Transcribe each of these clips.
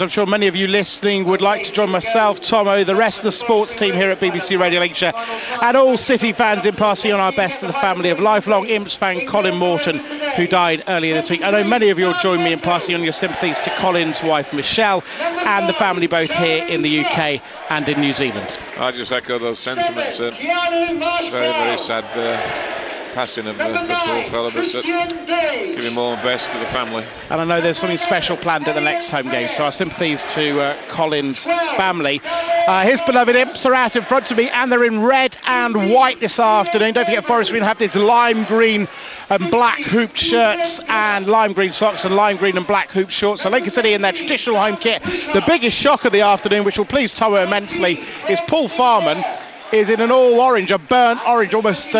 I'm sure many of you listening would like to join myself, Tomo, the rest of the sports team here at BBC Radio Lincolnshire, and all City fans in passing on our best to the family of lifelong Imps fan Colin Morton, who died earlier this week. I know many of you will join me in passing on your sympathies to Colin's wife Michelle and the family both here in the UK and in New Zealand. I just echo those sentiments. Very, very sad passing of the poor fella, but giving more best to the family. And I know there's something special planned at the next home game, so our sympathies to Colin's family. His beloved Imps are out in front of me, and they're in red and white this afternoon. Don't forget, Forest Green have these lime green and black hooped shirts and lime green socks and lime green and black hooped shorts. So Lincoln City in their traditional home kit. The biggest shock of the afternoon, which will please Tomo immensely, is Paul Farman is in an all orange, a burnt orange almost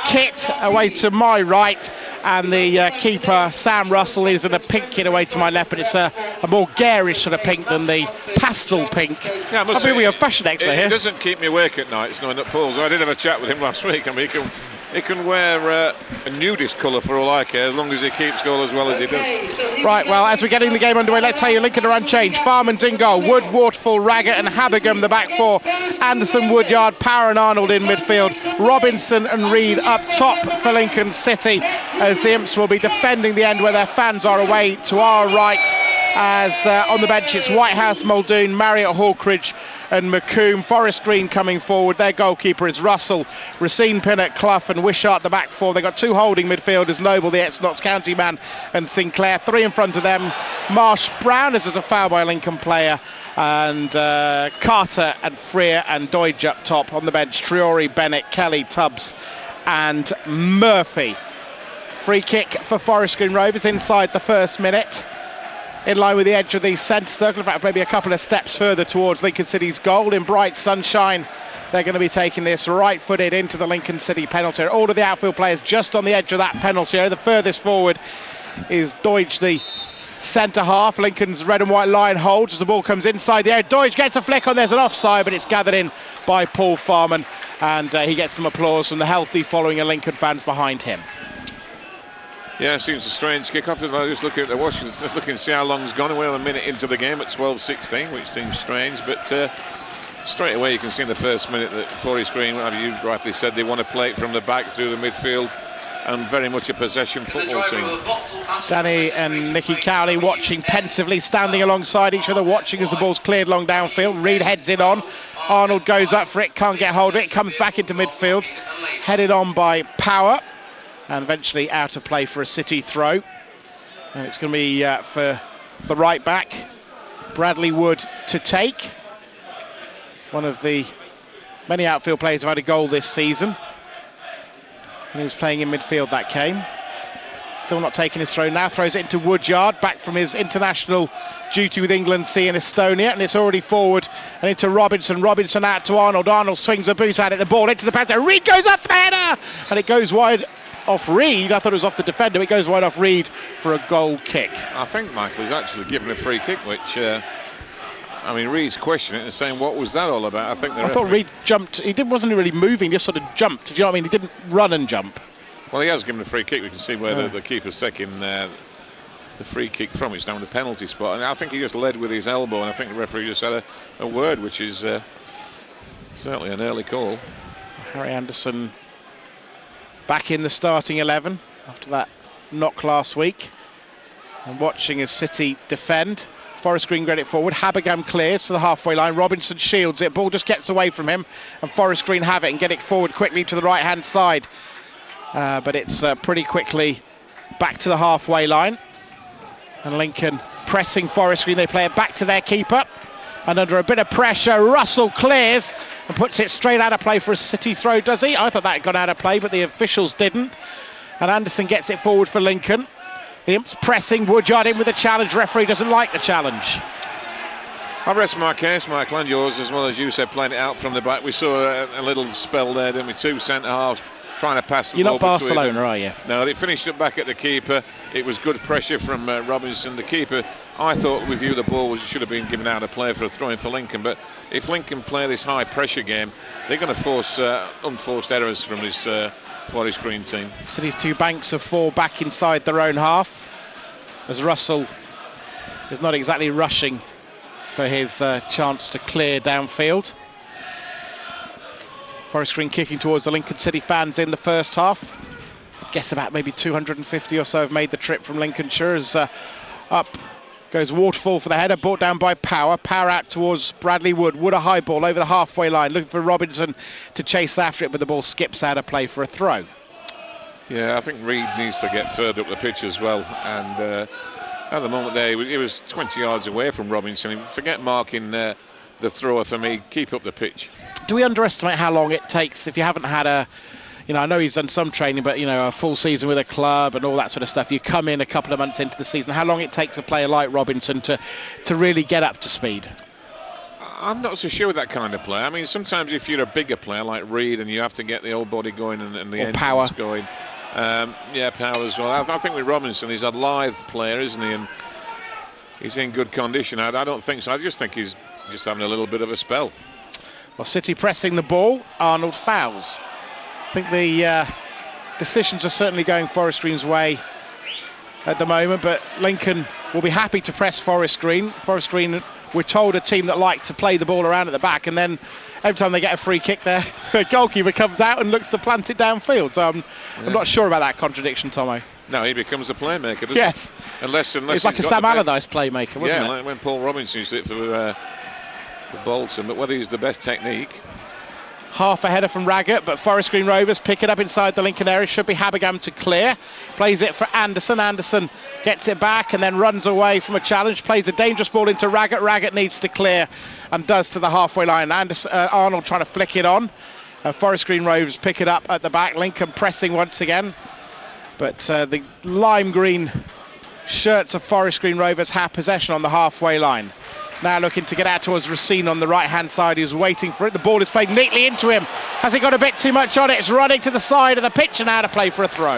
kit away to my right, and the keeper Sam Russell is in a pink kit away to my left, but it's a more garish sort of pink than the pastel pink. Yeah, I mean, we are fashion expert here. It doesn't keep me awake at night, it's knowing that Paul's. I did have a chat with him last week, and he can wear a nudist colour for all I care, as long as he keeps goal as well as he does. Right, well, as we're getting the game underway, let's tell you Lincoln are unchanged. Farman's in goal, Wood, Waterfall, Raggett and Habergam the back four, Anderson, Woodyard, Power and Arnold in midfield, Robinson and Reid up top for Lincoln City, as the Imps will be defending the end where their fans are away to our right, as on the bench it's Whitehouse, Muldoon, Marriott, Hawkridge and McComb. Forest Green coming forward. Their goalkeeper is Russell, Racine, Pinnock, Clough and Wishart the back four. They've got two holding midfielders, Noble, the ex-Notts County man, and Sinclair. Three in front of them, Marsh Brown, as there's a foul by a Lincoln player, and Carter and Freer and Doidge up top. On the bench, Triori, Bennett, Kelly, Tubbs and Murphy. Free kick for Forest Green Rovers inside the first minute, in line with the edge of the centre circle, in fact maybe a couple of steps further towards Lincoln City's goal. In bright sunshine, they're going to be taking this right-footed into the Lincoln City penalty area. All of the outfield players just on the edge of that penalty area. The furthest forward is Doidge, the centre half. Lincoln's red and white line holds as the ball comes inside the area. Doidge gets a flick on, there's an offside, but it's gathered in by Paul Farman, and he gets some applause from the healthy following of Lincoln fans behind him. Yeah, it seems a strange kick-off. I just looking at the watch, just looking to see how long's gone. We're a minute into the game at 12:16, which seems strange, but straight away you can see in the first minute that Forest Green, as you rightly said, they want to play it from the back through the midfield, and very much a possession football team. Danny and Nicky Cowley watching pensively, standing alongside each other, watching as the ball's cleared long downfield. Reid heads it on. Arnold goes up for it, can't get hold of it, comes back into midfield, headed on by Power, and eventually out of play for a City throw. And it's going to be for the right back, Bradley Wood, to take. One of the many outfield players who had a goal this season. And he was playing in midfield that came. Still not taking his throw now, throws it into Woodyard, back from his international duty with England, C and Estonia, and it's already forward and into Robinson. Robinson out to Arnold. Arnold swings a boot at it, the ball into the penalty. Reid goes up for the header, and it goes wide off Reid. I thought it was off the defender. It goes wide off Reid for a goal kick. I think Michael is actually given a free kick, which I mean, Reid's questioning it and saying, what was that all about? I thought Reid jumped. Wasn't really moving, just sort of jumped. Do you know what I mean? He didn't run and jump. Well, he has given a free kick. We can see where the keeper's taking the free kick from. It's down the penalty spot, and I think he just led with his elbow, and I think the referee just had a word, which is certainly an early call. Harry Anderson back in the starting 11 after that knock last week, and watching as City defend. Forest Green get it forward. Habergam clears to the halfway line. Robinson shields it. Ball just gets away from him, and Forest Green have it and get it forward quickly to the right-hand side. But it's pretty quickly back to the halfway line. And Lincoln pressing Forest Green. They play it back to their keeper. And under a bit of pressure, Russell clears and puts it straight out of play for a City throw, does he? I thought that had gone out of play, but the officials didn't. And Anderson gets it forward for Lincoln. The Imps pressing, Woodyard in with a challenge. Referee doesn't like the challenge. I've rest my case, Michael, and yours, as well as you said, playing it out from the back. We saw a little spell there, didn't we? Two centre-halves trying to pass the ball. You're not Barcelona, are you? No, they finished it back at the keeper. It was good pressure from Robinson, the keeper. I thought with you the ball should have been given out of play for a throw-in for Lincoln, but if Lincoln play this high-pressure game, they're going to force unforced errors from this Forest Green team. City's two banks of four back inside their own half, as Russell is not exactly rushing for his chance to clear downfield. Forest Green kicking towards the Lincoln City fans in the first half. I guess about maybe 250 or so have made the trip from Lincolnshire. As up goes Waterfall for the header, brought down by Power. Power out towards Bradley Wood. Wood a high ball over the halfway line, looking for Robinson to chase after it, but the ball skips out of play for a throw. Yeah, I think Reid needs to get further up the pitch as well. And at the moment there, he was 20 yards away from Robinson. Forget marking the thrower for me. Keep up the pitch. Do we underestimate how long it takes if you haven't had a... I know he's done some training, but, a full season with a club and all that sort of stuff. You come in a couple of months into the season, how long it takes a player like Robinson to really get up to speed? I'm not so sure with that kind of player. I mean, sometimes if you're a bigger player like Reid and you have to get the old body going and the engines going. Power as well. I think with Robinson, he's a lithe player, isn't he? And he's in good condition. I don't think so. I just think he's just having a little bit of a spell. Well, City pressing the ball. Arnold fouls. I think the decisions are certainly going Forest Green's way at the moment, but Lincoln will be happy to press Forest Green. Forest Green, we're told, a team that like to play the ball around at the back, and then every time they get a free kick, their goalkeeper comes out and looks to plant it downfield. So I'm not sure about that contradiction, Tomo. No, he becomes a playmaker, doesn't yes. he? Unless it's like a Sam Allardyce playmaker, wasn't it? Yeah, like when Paul Robinson used it for Bolton, but whether he's the best technique. Half a header from Raggett, but Forest Green Rovers pick it up inside the Lincoln area. Should be Habergam to clear. Plays it for Anderson. Anderson gets it back and then runs away from a challenge. Plays a dangerous ball into Raggett. Raggett needs to clear and does to the halfway line. Arnold trying to flick it on. Forest Green Rovers pick it up at the back. Lincoln pressing once again. But the lime green shirts of Forest Green Rovers have possession on the halfway line. Now looking to get out towards Racine on the right-hand side. He's waiting for it. The ball is played neatly into him. Has he got a bit too much on it? It's running to the side of the pitch and out of play for a throw.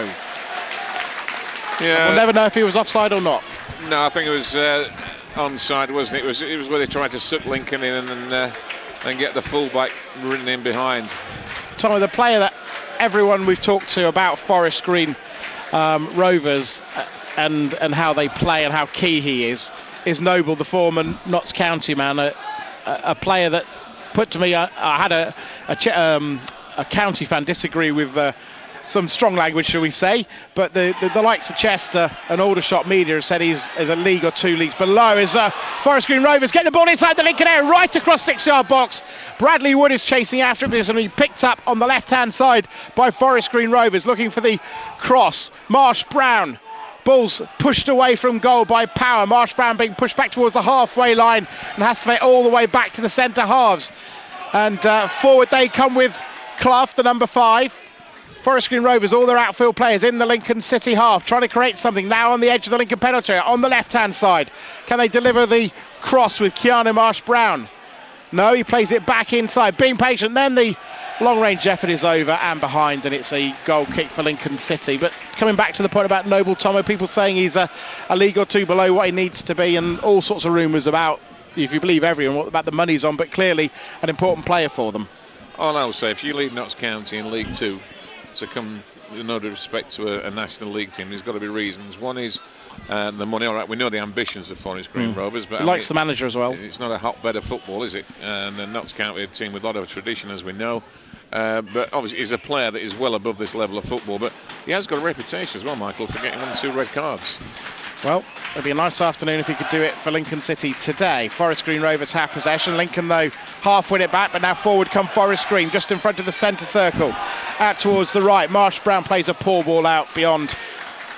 Yeah. We'll never know if he was offside or not. No, I think it was onside, wasn't it? It was where they tried to suck Lincoln in and get the fullback running in behind. Tom, the player that everyone we've talked to about Forest Green Rovers and how they play and how key he is Noble, the former Notts County man, a player that put to me, I had a county fan disagree with some strong language, shall we say, but the likes of Chester and Aldershot media have said he's a league or two leagues below. Is Forest Green Rovers get the ball inside the Lincoln area, right across 6-yard box. Bradley Wood is chasing after him, but it's going to be picked up on the left-hand side by Forest Green Rovers, looking for the cross. Marsh Brown. Ball's pushed away from goal by Power. Marsh Brown being pushed back towards the halfway line and has to make all the way back to the centre halves. And forward they come with Clough, the number 5. Forest Green Rovers, all their outfield players in the Lincoln City half, trying to create something now on the edge of the Lincoln penalty area, on the left-hand side. Can they deliver the cross with Keanu Marsh Brown? No, he plays it back inside, being patient. Then the long-range effort is over and behind, and it's a goal kick for Lincoln City. But coming back to the point about Noble, Tomo, people saying he's a league or two below what he needs to be, and all sorts of rumours about, if you believe everyone, what about the money's on, but clearly an important player for them. All I'll say, if you leave Notts County in League 2 to come, in order respect to a National League team, there's got to be reasons. One is the money. All right, we know the ambitions of Forest Green Rovers, but he likes the manager as well. It's not a hotbed of football, is it? And Notts County, a team with a lot of tradition, as we know. But obviously he's a player that is well above this level of football, but he has got a reputation as well, Michael, for getting on 2 red cards. Well, it'd be a nice afternoon if he could do it for Lincoln City today. Forest Green Rovers have possession. Lincoln, though, half win it back, but now forward come Forest Green, just in front of the centre circle. Out towards the right, Marsh Brown plays a poor ball out beyond,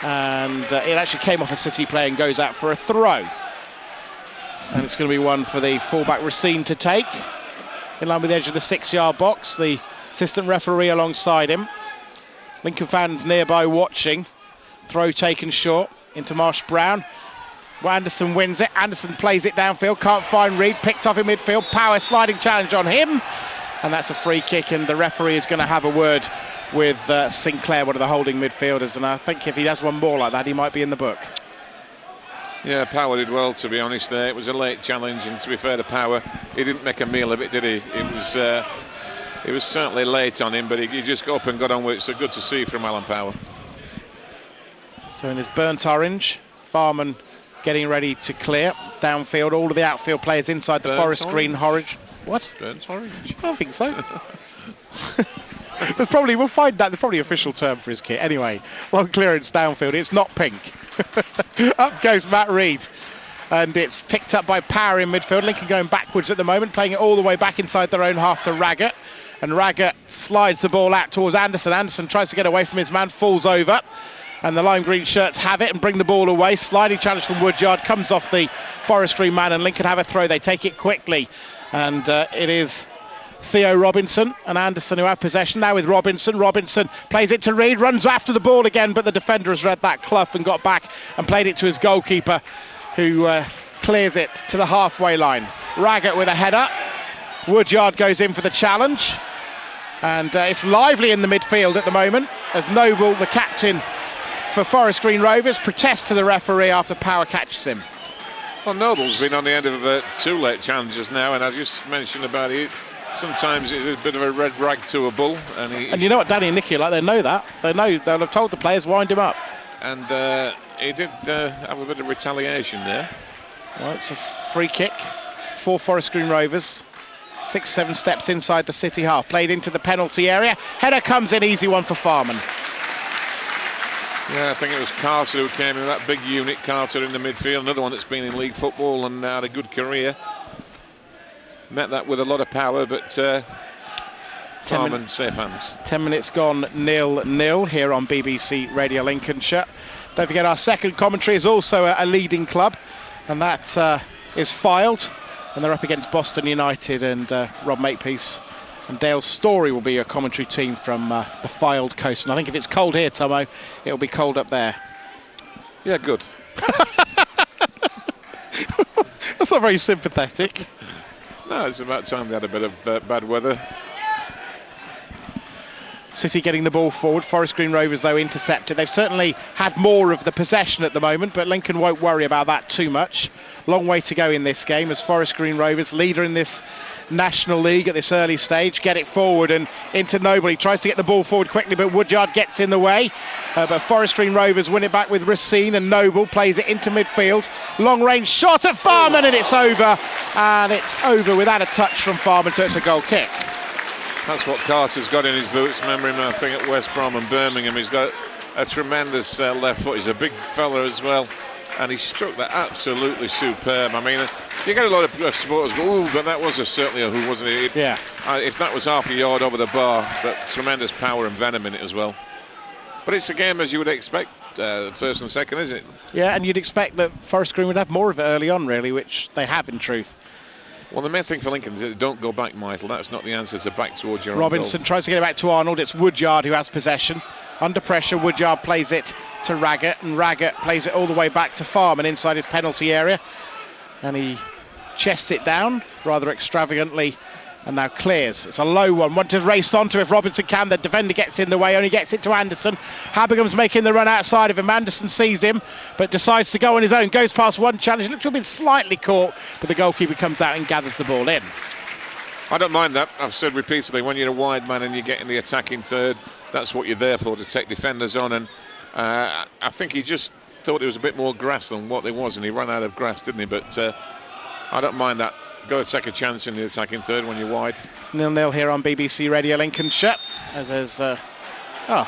and it actually came off a City player and goes out for a throw. And it's going to be one for the fullback Racine to take, in line with the edge of the 6-yard box. The assistant referee alongside him. Lincoln fans nearby watching. Throw taken short into Marsh Brown. Anderson wins it. Anderson plays it downfield. Can't find Reid. Picked off in midfield. Power sliding challenge on him. And that's a free kick. And the referee is going to have a word with Sinclair, one of the holding midfielders. And I think if he has one more like that, he might be in the book. Yeah, Power did well, to be honest. It was a late challenge. And to be fair to Power, he didn't make a meal of it, did he? It was certainly late on him, but he just got up and got on with it. So good to see from Alan Power. So in his burnt orange, Farman getting ready to clear. downfield. All of the outfield players inside the forest green orange. What? Burnt orange. I don't think so. We'll find that. There's probably an official term for his kit. Anyway, long clearance downfield. It's not pink. Up goes Matt Reid. And it's picked up by Power in midfield. Lincoln going backwards at the moment, playing it all the way back inside their own half to Raggett. And Raggett slides the ball out towards Anderson. Anderson tries to get away from his man, falls over. And the lime green shirts have it and bring the ball away. Sliding challenge from Woodyard, comes off the forest green man, and Lincoln have a throw. They take it quickly. And it is Theo Robinson and Anderson who have possession now with Robinson. Robinson plays it to Reid, runs after the ball again, but the defender has read that, Clough, and got back and played it to his goalkeeper, who clears it to the halfway line. Raggett with a header. Woodyard goes in for the challenge. And it's lively in the midfield at the moment as Noble, the captain for Forest Green Rovers, protests to the referee after Power catches him. Well, Noble's been on the end of 2 late challenges now, and I just mentioned about it. Sometimes it's a bit of a red rag to a bull. And you know what Danny and Nicky are like, they know that. They know, they'll have told the players, wind him up. And he did have a bit of retaliation there. Well, it's a free kick for Forest Green Rovers. 6-7 steps inside the City half, played into the penalty area. Header comes in, easy one for Farman. Yeah, I think it was Carter who came in, that big unit, Carter in the midfield, another one that's been in league football and had a good career. Met that with a lot of power, but Farman safe hands. 10 minutes gone, 0-0 here on BBC Radio Lincolnshire. Don't forget our second commentary is also a leading club, and that is Filed, and they're up against Boston United, and Rob Makepeace and Dale Story will be your commentary team from the Filed coast. And I think if it's cold here, Tomo, it'll be cold up there. Yeah, good. That's not very sympathetic. No, it's about time they had a bit of bad weather. City getting the ball forward. Forest Green Rovers, though, intercepted. They've certainly had more of the possession at the moment, but Lincoln won't worry about that too much. Long way to go in this game as Forest Green Rovers, leader in this National League at this early stage, get it forward and into Noble. He tries to get the ball forward quickly, but Woodyard gets in the way. But Forest Green Rovers win it back with Racine, and Noble plays it into midfield. Long range shot at Farman, and it's over. And it's over without a touch from Farman, so it's a goal kick. That's what Carter's got in his boots. Remember him, I think, at West Brom and Birmingham. He's got a tremendous left foot. He's a big fella as well. And he struck that absolutely superb. I mean, you get a lot of supporters go, "Ooh, but that was certainly a who, wasn't it?" Yeah. If that was half a yard over the bar, but tremendous power and venom in it as well. But it's a game as you would expect, first and second, isn't it? Yeah, and you'd expect that Forest Green would have more of it early on, really, which they have in truth. Well, the main thing for Lincoln is that don't go back, Michael. That's not the answer to back towards your Robinson tries to get it back to Arnold. It's Woodyard who has possession. Under pressure, Woodyard plays it to Raggett, and Raggett plays it all the way back to Farman inside his penalty area. And he chests it down rather extravagantly and now clears. It's a low one to race onto if Robinson can. The defender gets in the way, only gets it to Anderson. Habigham's making the run outside of him. Anderson sees him, but decides to go on his own. Goes past one challenge. Looks to have been slightly caught, but the goalkeeper comes out and gathers the ball in. I don't mind that. I've said repeatedly, when you're a wide man and you get in the attacking third, that's what you're there for, to take defenders on. And I think he just thought it was a bit more grass than what there was, and he ran out of grass, didn't he? But I don't mind that. Go to take a chance in the attacking third when you're wide. It's 0-0 here on BBC Radio Lincolnshire. As there's there's a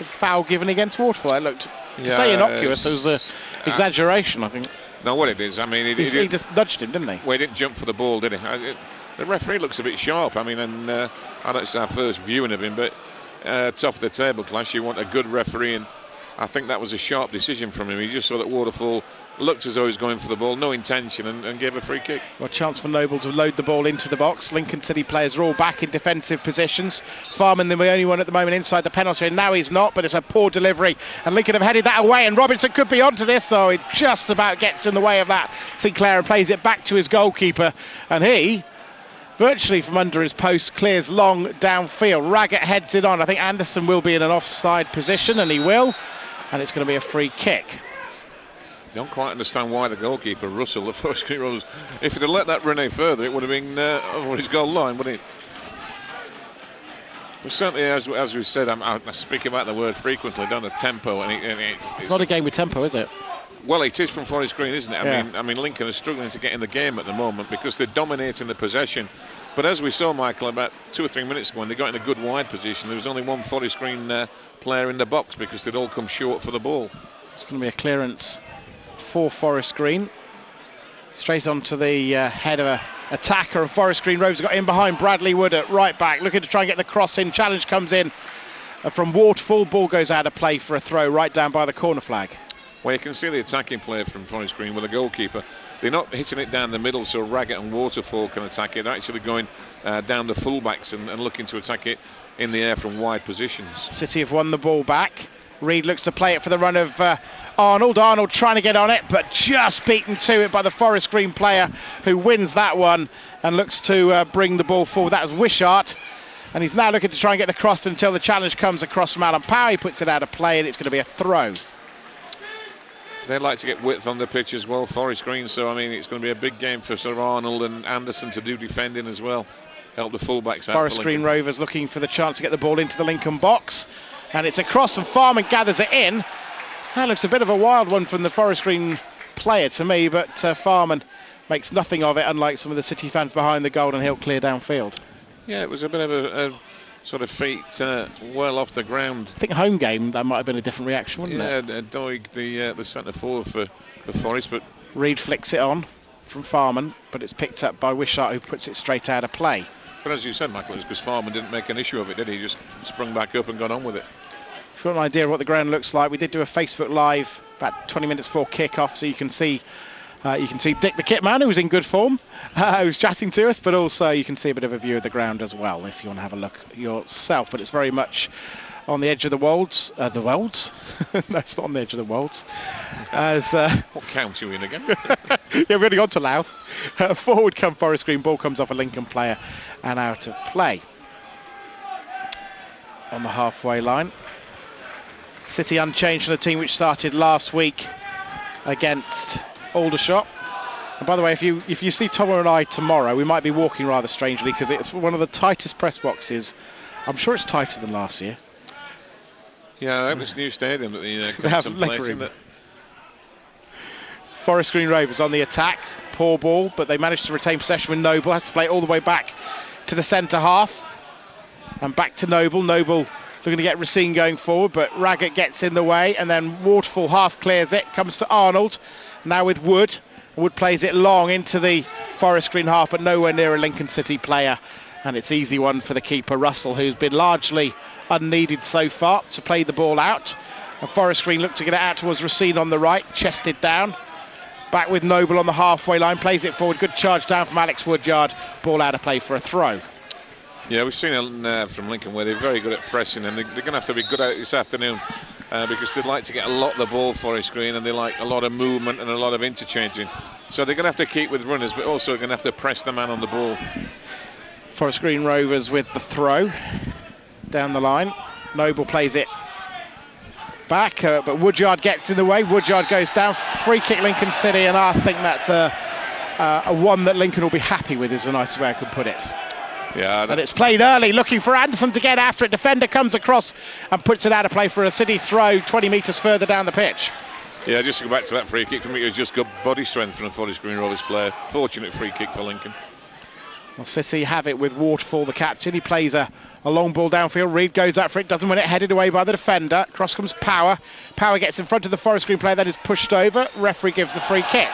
foul given against Waterfall. It looked, to say innocuous, it was an exaggeration, I think. No, what it is, I mean, he just nudged him, didn't he? Well, he didn't jump for the ball, did he? The referee looks a bit sharp. I mean, and I know it's our first viewing of him, but top of the table class, you want a good referee, and I think that was a sharp decision from him. He just saw that Waterfall looked as though he was going for the ball, no intention, and gave a free kick. Well, chance for Noble to load the ball into the box. Lincoln City players are all back in defensive positions. Farman, the only one at the moment inside the penalty, and now he's not, but it's a poor delivery, and Lincoln have headed that away, and Robinson could be onto this, though. He just about gets in the way of that, Sinclair, and plays it back to his goalkeeper, and he, virtually from under his post, clears long downfield. Raggett heads it on. I think Anderson will be in an offside position, and he will, and it's going to be a free kick. Don't quite understand why the goalkeeper, Russell, the first kick runs. If he'd have let that run any further, it would have been over his goal line, wouldn't it? But certainly, as we said, I'm speaking about the word frequently, don't the tempo. It's not a game with tempo, is it? Well, it is from Forest Green, isn't it? Yeah. I mean, Lincoln are struggling to get in the game at the moment because they're dominating the possession. But as we saw, Michael, about 2 or 3 minutes ago, when they got in a good wide position, there was only one Forest Green player in the box because they'd all come short for the ball. It's going to be a clearance for Forest Green. Straight onto the head of a attacker, and Forest Green Rovers got in behind Bradley Wood at right back, looking to try and get the cross in. Challenge comes in from Waterfall. Ball goes out of play for a throw right down by the corner flag. Well, you can see the attacking player from Forest Green with a goalkeeper. They're not hitting it down the middle so Raggett and Waterfall can attack it. They're actually going down the fullbacks and looking to attack it in the air from wide positions. City have won the ball back. Reid looks to play it for the run of Arnold. Arnold trying to get on it, but just beaten to it by the Forest Green player, who wins that one and looks to bring the ball forward. That was Wishart, and he's now looking to try and get the cross until the challenge comes across from Alan Power. He puts it out of play, and it's going to be a throw. They like to get width on the pitch as well, Forest Green, so I mean it's going to be a big game for Sir Arnold and Anderson to do defending as well. Help the fullbacks out. Forest Green Rovers looking for the chance to get the ball into the Lincoln box, and it's across, and Farman gathers it in. That looks a bit of a wild one from the Forest Green player to me, but Farman makes nothing of it, unlike some of the City fans behind the goal, and he'll clear downfield. Yeah, it was a bit of a sort of feet well off the ground. I think home game, that might have been a different reaction, wouldn't it? Yeah, Doig, the centre forward for Forest, but Reid flicks it on from Farman, but it's picked up by Wishart, who puts it straight out of play. But as you said, Michael, it was because Farman didn't make an issue of it, did he? He just sprung back up and got on with it. If you've got an idea of what the ground looks like, we did do a Facebook Live about 20 minutes before kick-off, so you can see Dick the Kitman, who was in good form, who's chatting to us, but also you can see a bit of a view of the ground as well if you want to have a look yourself. But it's very much on the edge of the Wolds. The Wolds? No, it's not on the edge of the Wolds. What county are you in again? Yeah, we've already gone to Louth. Forward come Forest Green, ball comes off a Lincoln player and out of play. On the halfway line. City unchanged from the team which started last week against Aldershot. And by the way, if you see Tom and I tomorrow, we might be walking rather strangely because it's one of the tightest press boxes. I'm sure it's tighter than last year. Yeah, that was new stadium that they have leg room. Forest Green Rovers on the attack, poor ball, but they managed to retain possession with Noble. Has to play it all the way back to the centre half, and back to Noble. Noble looking to get Racine going forward, but Raggett gets in the way, and then Waterfall half clears it, comes to Arnold, now with Wood. Wood plays it long into the Forest Green half, but nowhere near a Lincoln City player, and it's easy one for the keeper, Russell, who's been largely unneeded so far to play the ball out. And Forest Green look to get it out towards Racine on the right, chested down. Back with Noble on the halfway line, plays it forward, good charge down from Alex Woodyard, ball out of play for a throw. Yeah, we've seen it from Lincoln where they're very good at pressing, and they're going to have to be good at it this afternoon because they'd like to get a lot of the ball, Forest Green, and they like a lot of movement and a lot of interchanging. So they're going to have to keep with runners, but also going to have to press the man on the ball. Forest Green Rovers with the throw down the line. Noble plays it back, but Woodyard gets in the way. Woodyard goes down, free kick Lincoln City, and I think that's a one that Lincoln will be happy with, is the nicest way I could put it. Yeah, and it's played early, looking for Anderson to get after it. Defender comes across and puts it out of play for a City throw 20 metres further down the pitch. Yeah, just to go back to that free kick, for me it was just good body strength from a Forest Green Rovers player. Fortunate free kick for Lincoln. Well, City have it with Waterfall, the captain. He plays a long ball downfield. Reid goes up for it, doesn't win it, headed away by the defender. Cross comes Power. Power gets in front of the Forest Green player, then is pushed over. Referee gives the free kick.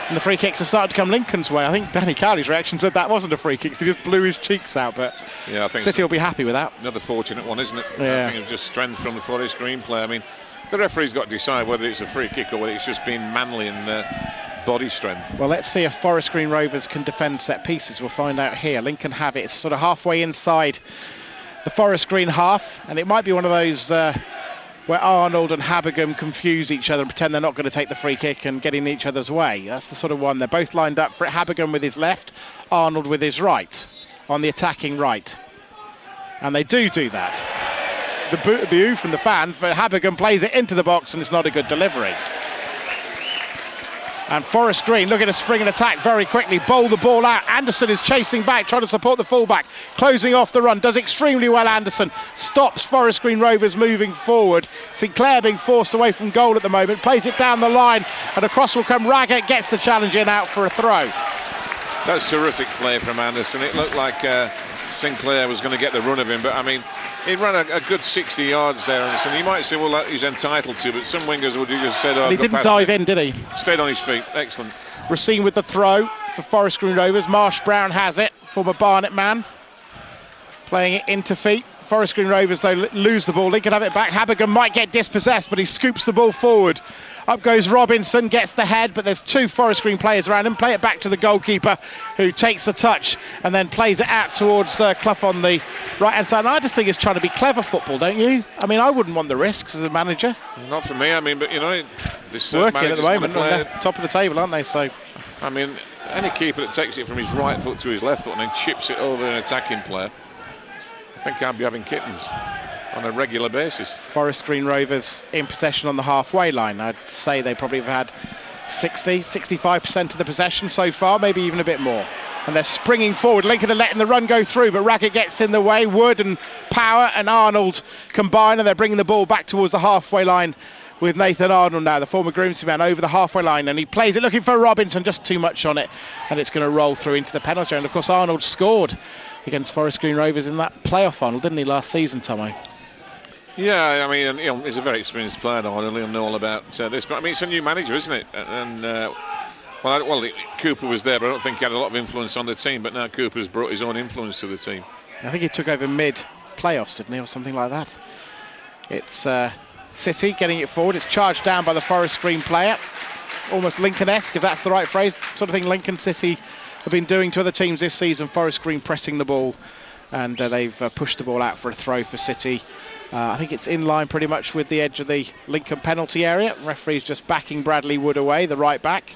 And the free kicks are starting to come Lincoln's way. I think Danny Cowley's reaction said that wasn't a free kick, so he just blew his cheeks out. But yeah, I think City will be happy with that. Another fortunate one, isn't it? Yeah. I think it's just strength from the Forest Green player. I mean, the referee's got to decide whether it's a free kick or whether it's just being manly and body strength. Well, let's see if Forest Green Rovers can defend set pieces. We'll find out here. Lincoln have it. It's sort of halfway inside the Forest Green half, and it might be one of those where Arnold and Habergam confuse each other and pretend they're not going to take the free kick and get in each other's way. That's the sort of one. They're both lined up for it. Habergam with his left, Arnold with his right, on the attacking right. And they do that. The boo from the fans, but Habergam plays it into the box and it's not a good delivery. And Forest Green looking to spring an attack very quickly, bowl the ball out. Anderson is chasing back, trying to support the fullback, closing off the run, does extremely well. Anderson stops Forest Green Rovers moving forward. Sinclair being forced away from goal at the moment, plays it down the line, and across will come Raggett, gets the challenge in, out for a throw. That's terrific play from Anderson. It looked like Sinclair was going to get the run of him, but I mean, he ran a good 60 yards there, Anderson. You might say, well, that he's entitled to, but some wingers would have just said, oh, he didn't dive in, did he? Stayed on his feet. Excellent. Racine with the throw for Forest Green Rovers. Marsh Brown has it, former Barnet man, playing it into feet. Forest Green Rovers, though, lose the ball. Lincoln have it back. Habergam might get dispossessed, but he scoops the ball forward. Up goes Robinson, gets the head, but there's two Forest Green players around him. Play it back to the goalkeeper, who takes the touch and then plays it out towards Clough on the right-hand side. And I just think it's trying to be clever football, don't you? I mean, I wouldn't want the risks as a manager. Not for me, I mean, but, you know, this working at the moment, they're top of the table, aren't they? So, I mean, any keeper that takes it from his right foot to his left foot and then chips it over an attacking player, I think I'll be having kittens on a regular basis. Forest Green Rovers in possession on the halfway line. I'd say they probably have had 65% of the possession so far, maybe even a bit more. And they're springing forward. Lincoln are letting the run go through, but Raggett gets in the way. Wood and Power and Arnold combine, and they're bringing the ball back towards the halfway line with Nathan Arnold now, the former Grimsby man, over the halfway line, and he plays it looking for Robinson, just too much on it, and it's going to roll through into the penalty area. And of course, Arnold scored against Forest Green Rovers in that playoff final, didn't he, last season, Tomo? Yeah, I mean, you know, he's a very experienced player now, and he'll know all about this. But I mean, it's a new manager, isn't it? And well, Cooper was there, but I don't think he had a lot of influence on the team. But now Cooper's brought his own influence to the team. I think he took over mid-playoffs, didn't he, or something like that? It's City getting it forward. It's charged down by the Forest Green player, almost Lincoln-esque, if that's the right phrase. Sort of thing Lincoln City have been doing to other teams this season. Forest Green pressing the ball, and they've pushed the ball out for a throw for City. I think it's in line pretty much with the edge of the Lincoln penalty area. Referee's just backing Bradley Wood away, the right back.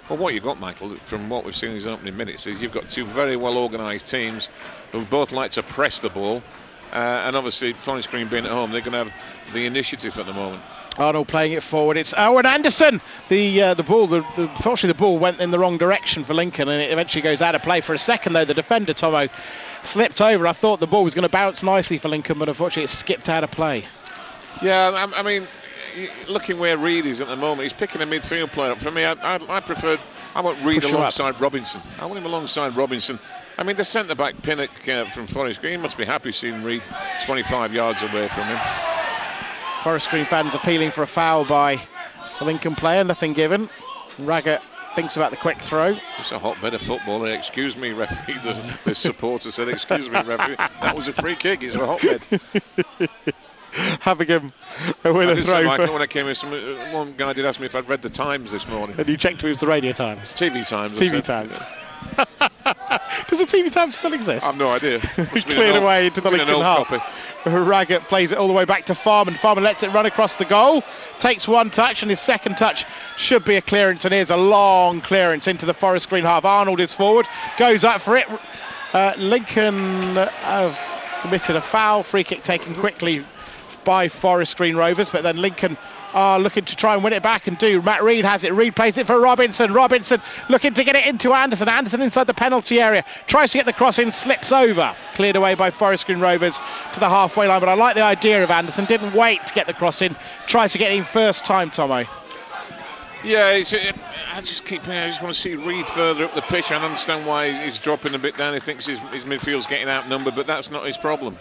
Well, what you've got, Michael, from what we've seen in these opening minutes, is you've got two very well organised teams who both like to press the ball, and obviously Forest Green being at home, they're going to have the initiative at the moment. Arnold playing it forward. It's Owen Anderson. Unfortunately, the ball went in the wrong direction for Lincoln, and it eventually goes out of play for a second. Though the defender Tomo slipped over. I thought the ball was going to bounce nicely for Lincoln, but unfortunately, it skipped out of play. Yeah, I mean, looking where Reid is at the moment, he's picking a midfield player up. For me, I want Reid alongside Robinson. I want him alongside Robinson. I mean, the centre-back Pinnock from Forest Green must be happy seeing Reid 25 yards away from him. Forest Green fans appealing for a foul by the Lincoln player, nothing given. Raggett thinks about the quick throw. It's a hotbed of football. Excuse me, referee. The supporter said, excuse me, referee. That was a free kick. It's a hotbed. Habergam with a throw. When I came in, one guy did ask me if I'd read the Times this morning. And you checked with the Radio Times? TV Times. TV Times. Does the TV Times still exist? I've no idea. Cleared away into the Lincoln half. Copy. Raggett plays it all the way back to Farman. Farman lets it run across the goal, takes one touch, and his second touch should be a clearance, and here's a long clearance into the Forest Green half. Arnold is forward, goes up for it. Lincoln have committed a foul, free kick taken quickly by Forest Green Rovers, but then Lincoln are looking to try and win it back, and do. Matt Reid has it. Reid plays it for Robinson. Robinson looking to get it into Anderson. Anderson inside the penalty area. Tries to get the cross in, slips over. Cleared away by Forest Green Rovers to the halfway line. But I like the idea of Anderson. Didn't wait to get the cross in. Tries to get in first time, Tomo. Yeah, I just want to see Reid further up the pitch. I understand why he's dropping a bit down. He thinks his midfield's getting outnumbered, but that's not his problem.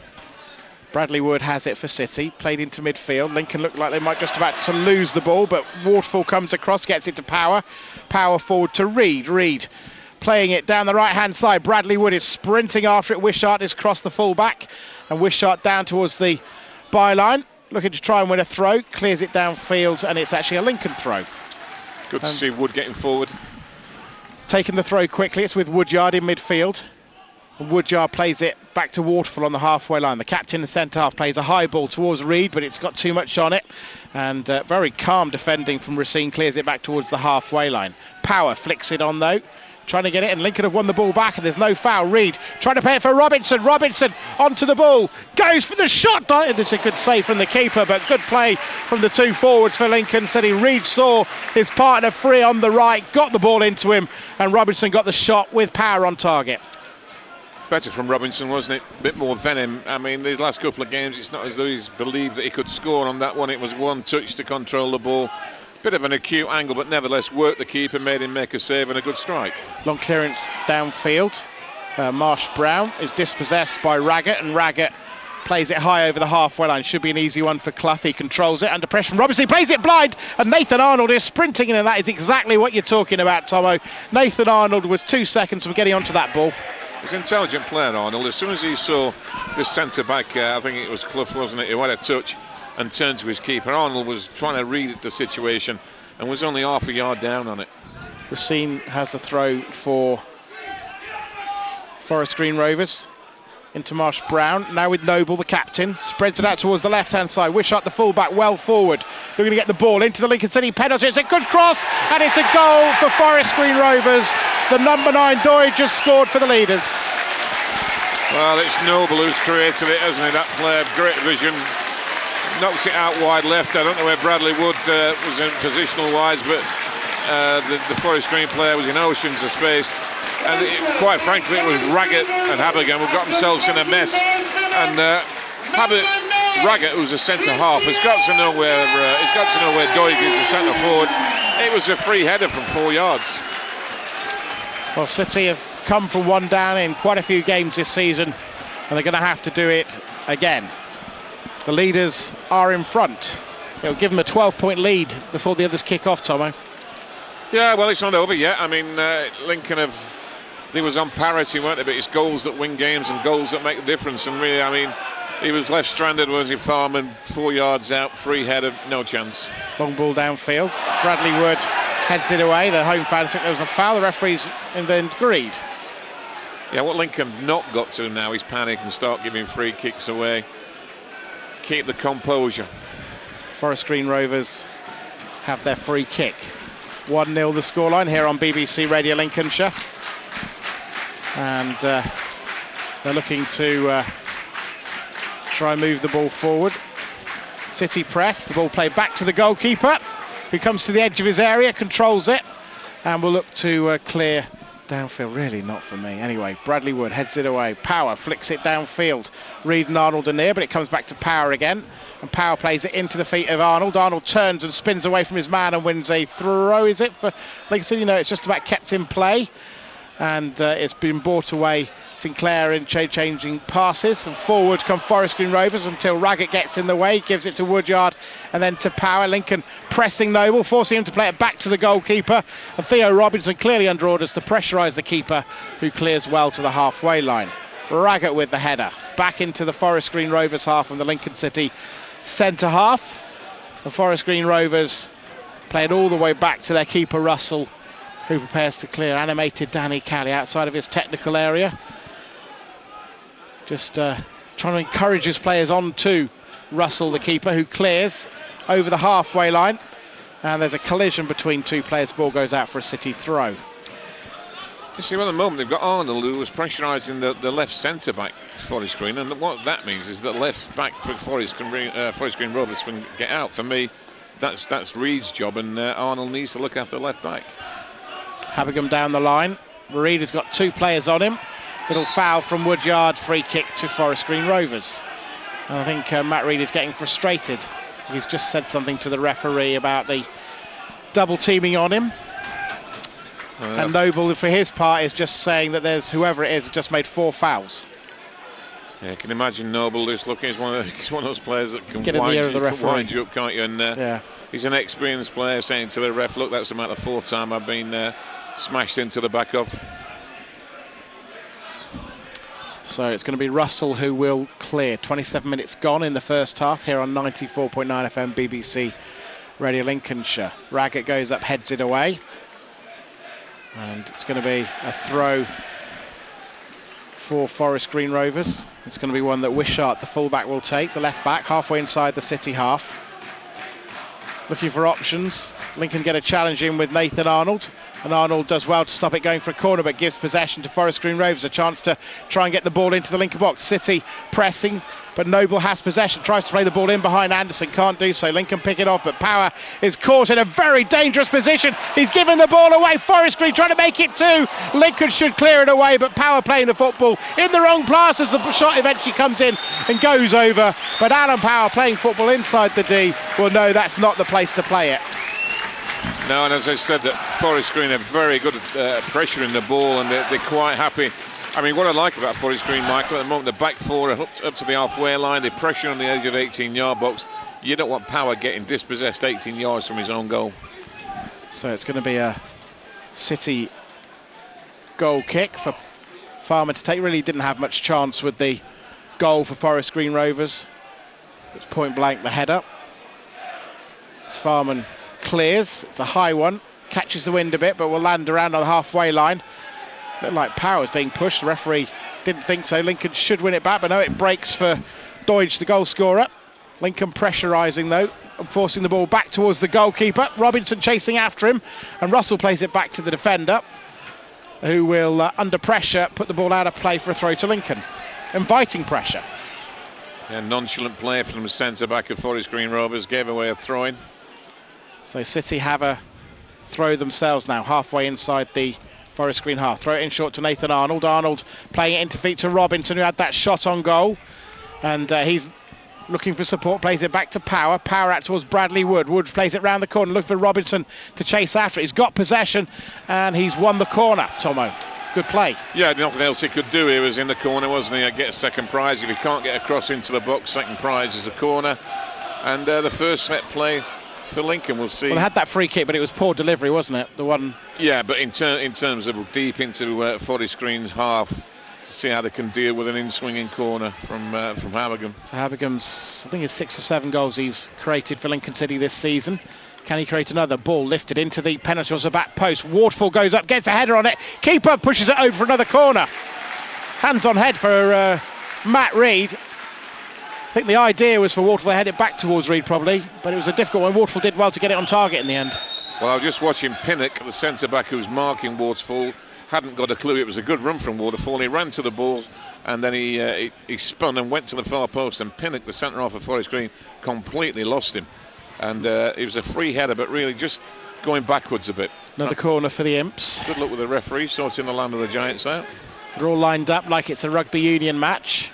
Bradley Wood has it for City, played into midfield. Lincoln looked like they might just about to lose the ball, but Waterfall comes across, gets it to Power. Power forward to Reid. Reid playing it down the right-hand side. Bradley Wood is sprinting after it. Wishart is crossed the full-back, and Wishart down towards the byline, looking to try and win a throw. Clears it downfield, and it's actually a Lincoln throw. Good to see Wood getting forward. Taking the throw quickly, it's with Woodyard in midfield. Woodyard plays it back to Waterfall on the halfway line. The captain, the centre-half, plays a high ball towards Reid, but it's got too much on it. And very calm defending from Racine, clears it back towards the halfway line. Power flicks it on, though. trying to get it, and Lincoln have won the ball back, and there's no foul. Reid trying to play it for Robinson. Robinson onto the ball, goes for the shot, and it's a good save from the keeper, but good play from the two forwards for Lincoln City. Reid saw his partner free on the right, got the ball into him, and Robinson got the shot with power on target. Better from Robinson, wasn't it? A bit more venom. I mean, these last couple of games, it's not as though he's believed that he could score on that one. It was one touch to control the ball. Bit of an acute angle, but nevertheless worked the keeper, made him make a save and a good strike. Long clearance downfield. Marsh-Brown is dispossessed by Raggett, and Raggett plays it high over the halfway line. Should be an easy one for Clough. He controls it under pressure from Robinson. He plays it blind, and Nathan Arnold is sprinting in, and that is exactly what you're talking about, Tomo. Nathan Arnold was 2 seconds from getting onto that ball. He's an intelligent player, Arnold. As soon as he saw the centre-back, I think it was Clough, wasn't it, who had a touch and turned to his keeper. Arnold was trying to read the situation and was only half a yard down on it. Racine has the throw for Forest Green Rovers into Marsh-Brown. Now with Noble, the captain, spreads it out towards the left-hand side. Wishart, the full-back, well forward. They're going to get the ball into the Lincoln City penalty. It's a good cross, and it's a goal for Forest Green Rovers. The number 9 Doig just scored for the leaders. Well, it's Noble who's created it, hasn't he? That player, great vision. Knocks it out wide left. I don't know where Bradley Wood was in positional wise, but the Forest Green player was in oceans of space. And quite frankly, it was Raggett and Habergan who got themselves in a mess. And Raggett, who's a centre half, has got to know where Doig is, the centre forward. It was a free header from 4 yards. Well, City have come from one down in quite a few games this season, and they're going to have to do it again. The leaders are in front. It'll give them a 12-point lead before the others kick off, Tomo. Yeah, well, it's not over yet. I mean, Lincoln they was on parity, weren't they? But it's goals that win games and goals that make a difference. And really, I mean, he was left stranded, was he, Farman? 4 yards out, free header, no chance. Long ball downfield. Bradley Wood heads it away. The home fans think there was a foul. The referees then agreed. Yeah, what Lincoln have not got to now is panic and start giving free kicks away. Keep the composure. Forest Green Rovers have their free kick. 1-0 the scoreline here on BBC Radio Lincolnshire. And they're looking to try and move the ball forward. City press, the ball played back to the goalkeeper, who comes to the edge of his area, controls it, and will look to clear downfield. Really not for me. Anyway, Bradley Wood heads it away. Power flicks it downfield. Reid and Arnold are near, but it comes back to Power again. And Power plays it into the feet of Arnold. Arnold turns and spins away from his man and wins a throw, is it? For Lincoln City, it's just about kept in play. And it's been brought away. Sinclair in changing passes, and forward come Forest Green Rovers until Raggett gets in the way, gives it to Woodyard and then to Power. Lincoln pressing Noble, forcing him to play it back to the goalkeeper, and Theo Robinson clearly under orders to pressurise the keeper, who clears well to the halfway line. Raggett with the header back into the Forest Green Rovers half from the Lincoln City centre half. The Forest Green Rovers playing all the way back to their keeper Russell, who prepares to clear. Animated Danny Calley outside of his technical area. Just trying to encourage his players on to Russell, the keeper, who clears over the halfway line. And there's a collision between two players. Ball goes out for a City throw. You see, well, at the moment, they've got Arnold, who was pressurising the left centre-back Forest Green. And what that means is that left back for Forest Green Rovers can get out. For me, that's Reid's job, and Arnold needs to look after left back. Habergan down the line. Reid has got 2 players on him. Little foul from Woodyard, free kick to Forest Green Rovers. And I think Matt Reid is getting frustrated. He's just said something to the referee about the double teaming on him. And Noble, for his part, is just saying that there's whoever it is just made 4 fouls. Yeah, you can imagine Noble is looking. He's one of those players that can wind you up, can't you? And yeah. He's an experienced player, saying to the ref, "Look, that's about the 4th time I've been smashed into the back of." So it's going to be Russell who will clear. 27 minutes gone in the first half here on 94.9 FM BBC Radio Lincolnshire. Raggett goes up, heads it away. And it's going to be a throw for Forest Green Rovers. It's going to be one that Wishart, the fullback, will take. The left back, halfway inside the City half. Looking for options. Lincoln get a challenge in with Nathan Arnold. And Arnold does well to stop it going for a corner, but gives possession to Forest Green Rovers, a chance to try and get the ball into the Lincoln box. City pressing, but Noble has possession, tries to play the ball in behind Anderson, can't do so. Lincoln pick it off, but Power is caught in a very dangerous position. He's given the ball away. Forest Green trying to make it two. Lincoln should clear it away, but Power playing the football in the wrong pass as the shot eventually comes in and goes over. But Alan Power playing football inside the D will know that's not the place to play it. No, and as I said, that Forest Green are very good at pressuring the ball, and they're quite happy. I mean, what I like about Forest Green, Michael, at the moment, the back four are up to the halfway line. They pressure on the edge of 18-yard box. You don't want Power getting dispossessed 18 yards from his own goal. So it's going to be a City goal kick for Farman to take. Really didn't have much chance with the goal for Forest Green Rovers. It's point blank, the header. As Farman clears, it's a high one, catches the wind a bit, but will land around on the halfway line. Looked like Power was being pushed. The referee didn't think so. Lincoln should win it back, but no, it breaks for Doidge, the goal scorer. Lincoln pressurising though, and forcing the ball back towards the goalkeeper. Robinson chasing after him, and Russell plays it back to the defender, who will, under pressure, put the ball out of play for a throw to Lincoln. Inviting pressure. Yeah, nonchalant play from the centre-back of Forest Green Rovers, gave away a throw-in. So City have a throw themselves now, halfway inside the Forest Green half. Throw it in short to Nathan Arnold. Arnold playing it into feet to Robinson, who had that shot on goal. And he's looking for support, plays it back to Power. Power out towards Bradley Wood. Wood plays it round the corner, looking for Robinson to chase after it. He's got possession, and he's won the corner, Tomo. Good play. Yeah, nothing else he could do. He was in the corner, wasn't he? I'd get a second prize. If he can't get across into the box, second prize is a corner. And the first set play for Lincoln, we'll see. Well, they had that free kick, but it was poor delivery, wasn't it? The one. Yeah, but in terms of deep into Forest Green's half, see how they can deal with an in-swinging corner from Habergam. So Habergam's, I think it's 6 or 7 goals he's created for Lincoln City this season. Can he create another? Ball lifted into the penalty towards the back post. Wardfall goes up, gets a header on it. Keeper pushes it over for another corner. Hands on head for Matt Reid. I think the idea was for Wardfall to head it back towards Reid probably, but it was a difficult one. Wardfall did well to get it on target in the end. Well, I was just watching Pinnock, the centre-back who's marking Wardfall, hadn't got a clue. It was a good run from Wardfall. He ran to the ball, and then he spun and went to the far post, and Pinnock, the centre-half of Forest Green, completely lost him. And it was a free header, but really just going backwards a bit. Another corner for the Imps. Good luck with the referee, sorting the land of the Giants out. They're all lined up like it's a rugby union match.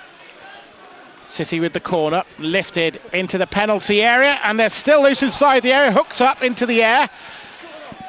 City with the corner, lifted into the penalty area, and they're still loose inside the area, hooked up into the air.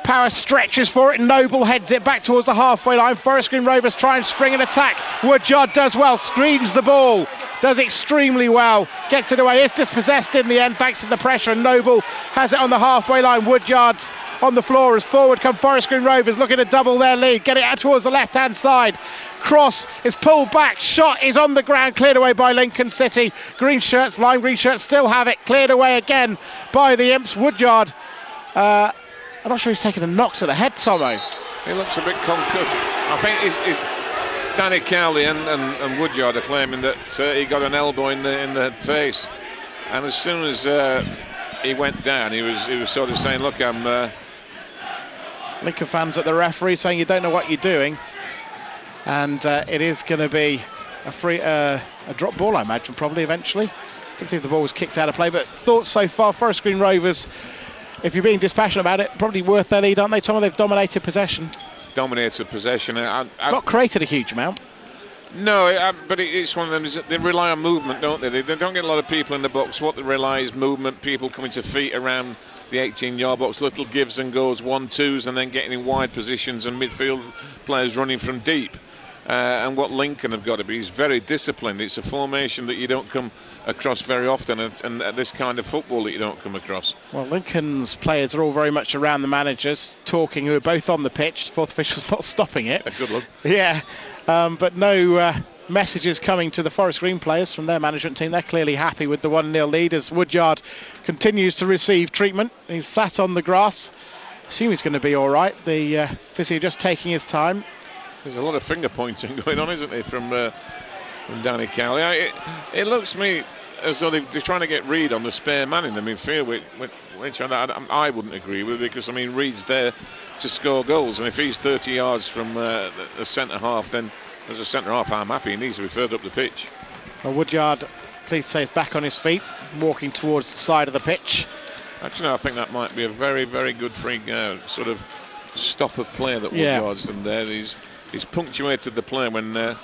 Power stretches for it, Noble heads it back towards the halfway line. Forest Green Rovers try and spring an attack. Woodyard does well, screens the ball, does extremely well, gets it away, is dispossessed in the end thanks to the pressure, and Noble has it on the halfway line. Woodyard's on the floor as forward come Forest Green Rovers, looking to double their lead, get it out towards the left hand side. Cross is pulled back, shot is on the ground, cleared away by Lincoln City. Green shirts, lime green shirts still have it, cleared away again by the Imps. Woodyard, I'm not sure he's taken a knock to the head, Tomo. He looks a bit concussed. I think it's Danny Cowley and Woodyard are claiming that he got an elbow in the face, and as soon as he went down, he was sort of saying, "Look, I'm." Lincoln fans at the referee saying, "You don't know what you're doing," and it is going to be a drop ball, I imagine, probably eventually. Didn't see if the ball was kicked out of play, but thoughts so far, Forest Green Rovers, if you're being dispassionate about it, probably worth their lead, aren't they, Tom? They've dominated possession. Dominated possession. Not created a huge amount. No, but it's one of them. They rely on movement, don't they? They don't get a lot of people in the box. What they rely is movement, people coming to feet around the 18-yard box, little gives and goes, 1-2s, and then getting in wide positions, and midfield players running from deep. And what Lincoln have got to be is very disciplined. It's a formation that you don't come across very often, and this kind of football that you don't come across. Well, Lincoln's players are all very much around the managers, talking, who are both on the pitch. Fourth official's not stopping it. Good luck. Yeah, but no messages coming to the Forest Green players from their management team. They're clearly happy with the 1-0 lead as Woodyard continues to receive treatment. He's sat on the grass. I assume he's going to be all right. The physio just taking his time. There's a lot of finger pointing going on, isn't there, from Danny Cowley. It looks me as though they're trying to get Reid on the spare man in the midfield, which I wouldn't agree with, because I mean Reid's there to score goals, and if he's 30 yards from the centre half, then as a centre half I'm happy. He needs to be further up the pitch. Well, Woodyard, please say, is back on his feet, walking towards the side of the pitch. Actually, no, I think that might be a very, very good free sort of stop of play that Woodyard's done there. He's punctuated the play when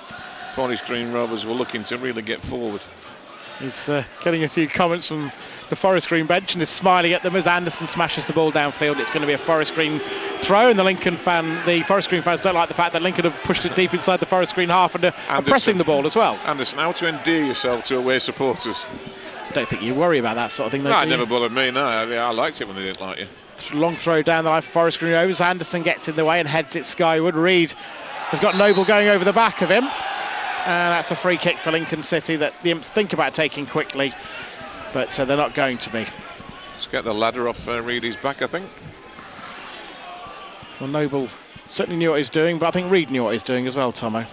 Forest Green Rovers were looking to really get forward. He's getting a few comments from the Forest Green bench and is smiling at them as Anderson smashes the ball downfield. It's going to be a Forest Green throw, and the Forest Green fans don't like the fact that Lincoln have pushed it deep inside the Forest Green half and are pressing the ball as well. Anderson, how to endear yourself to away supporters? I don't think you worry about that sort of thing, though. No, it never bothered me. No, I liked it when they didn't like you. Long throw down the line for Forest Green Rovers. Anderson gets in the way and heads it skyward. Reid has got Noble going over the back of him. And that's a free kick for Lincoln City that the Imps think about taking quickly, but they're not going to be. Let's get the ladder off Reid's back, I think. Well, Noble certainly knew what he was doing, but I think Reid knew what he was doing as well, Tomo.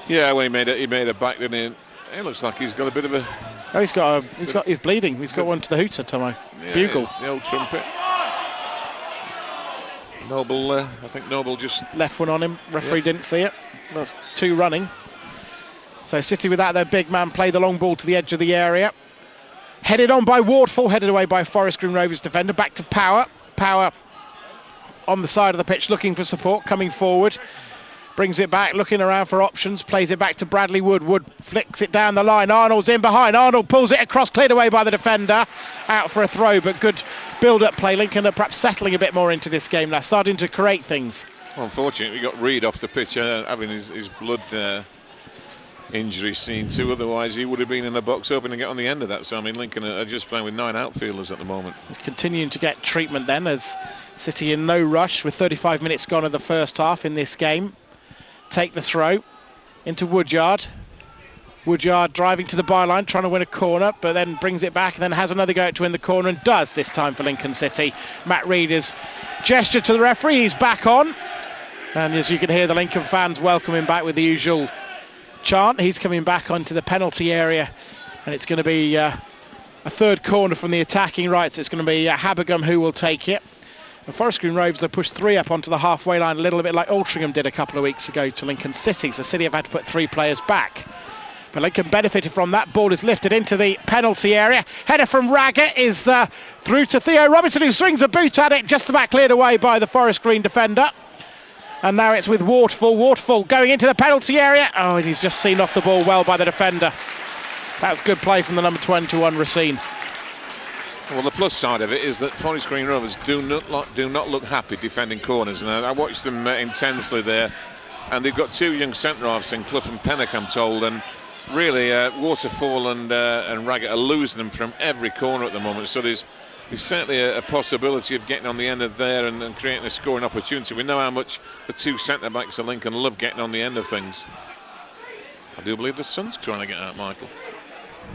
Yeah, well, he made it back, didn't he? It looks like he's got a bit of a... Oh, he's bleeding. He's got one to the hooter, Tomo. Yeah, Bugle. The old trumpet. Noble, I think Noble just... left one on him. Referee didn't see it. That's 2 running. So City, without their big man, play the long ball to the edge of the area. Headed on by Wardful, headed away by Forest Green Rovers defender. Back to Power. Power on the side of the pitch, looking for support, coming forward. Brings it back, looking around for options. Plays it back to Bradley Wood. Wood flicks it down the line. Arnold's in behind. Arnold pulls it across, cleared away by the defender. Out for a throw, but good build-up play. Lincoln are perhaps settling a bit more into this game now, starting to create things. Well, unfortunately, we got Reid off the pitch, having his blood injury seen too. Otherwise, he would have been in the box hoping to get on the end of that. So, I mean, Lincoln are just playing with 9 outfielders at the moment. He's continuing to get treatment then, as City in no rush with 35 minutes gone of the first half in this game. Take the throw into Woodyard. Woodyard driving to the byline, trying to win a corner, but then brings it back and then has another go to win the corner, and does this time for Lincoln City. Matt Reid has gestured to the referee. He's back on. And as you can hear, the Lincoln fans welcome him back with the usual chant. He's coming back onto the penalty area, and it's going to be a third corner from the attacking right. So it's going to be Habergum who will take it. And Forest Green Rovers have pushed 3 up onto the halfway line, a little bit like Altrincham did a couple of weeks ago to Lincoln City. So City have had to put 3 players back. But Lincoln benefited from that. Ball is lifted into the penalty area. Header from Raggett is through to Theo Robinson, who swings a boot at it, just about cleared away by the Forest Green defender. And now it's with Wardful. Wardful going into the penalty area. Oh, and he's just seen off the ball well by the defender. That's good play from the number 21, Racine. Well, the plus side of it is that Forest Green Rovers do not look happy defending corners. And I watched them intensely there. And they've got 2 young centre-halves in Clough and Pennock, I'm told. And really, Waterfall and Raggett are losing them from every corner at the moment. So there's certainly a possibility of getting on the end of there and creating a scoring opportunity. We know how much the 2 centre-backs of Lincoln love getting on the end of things. I do believe the sun's trying to get out, Michael.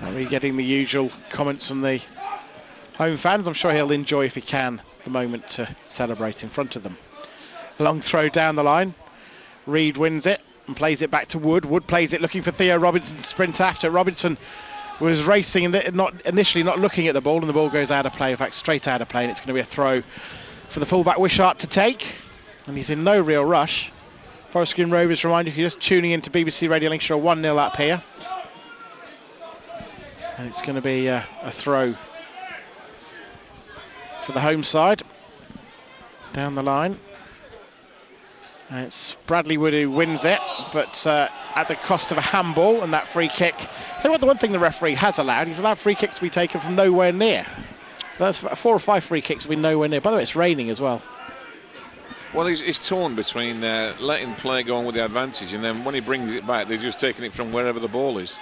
Are we getting the usual comments from the home fans? I'm sure he'll enjoy, if he can, the moment to celebrate in front of them. Long throw down the line. Reid wins it and plays it back to Wood. Wood plays it looking for Theo Robinson to sprint after. Robinson was racing and initially not looking at the ball, and the ball goes out of play, in fact straight out of play, and it's going to be a throw for the fullback Wishart to take, and he's in no real rush. Forest Green Rovers, remind you, if you're just tuning into BBC Radio Lincolnshire, 1-0 up here, and it's going to be a throw for the home side down the line. And it's Bradley Wood who wins it, but at the cost of a handball and that free kick. So what, the one thing the referee has allowed, he's allowed free kicks to be taken from nowhere near. That's 4 or 5 free kicks have been nowhere near. By the way, it's raining as well. Well, he's torn between letting play go on with the advantage, and then when he brings it back, they're just taking it from wherever the ball is.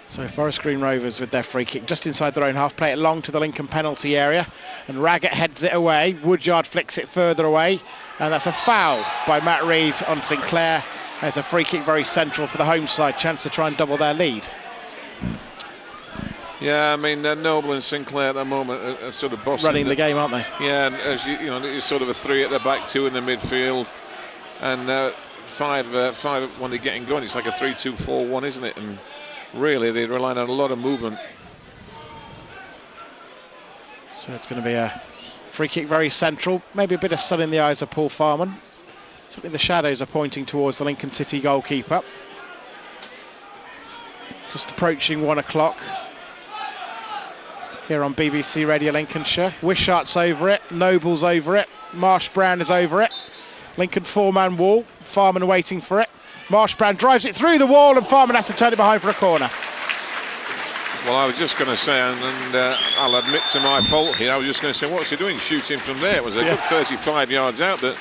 So Forest Green Rovers with their free kick just inside their own half, play it long to the Lincoln penalty area, and Raggett heads it away. Woodyard flicks it further away, and that's a foul by Matt Reid on Sinclair. There's a free kick very central for the home side, chance to try and double their lead. Yeah, I mean, Noble and Sinclair at the moment are sort of bossing running the game, aren't they? Yeah, and as you know, it's sort of a 3 at the back, 2 in the midfield, and 5 when they're getting going, it's like a 3-2-4-1, isn't it? And really they relied on a lot of movement. So it's going to be a free kick, very central. Maybe a bit of sun in the eyes of Paul Farman. Certainly the shadows are pointing towards the Lincoln City goalkeeper. Just approaching 1 o'clock here on BBC Radio Lincolnshire. Wishart's over it, Noble's over it, Marsh-Brown is over it. Lincoln 4-man wall, Farman waiting for it. Marsh-Brown drives it through the wall and Farman has to turn it behind for a corner. Well, I was just going to say, and I'll admit to my fault here, I was just going to say, what's he doing shooting from there? It was a good 35 yards out, but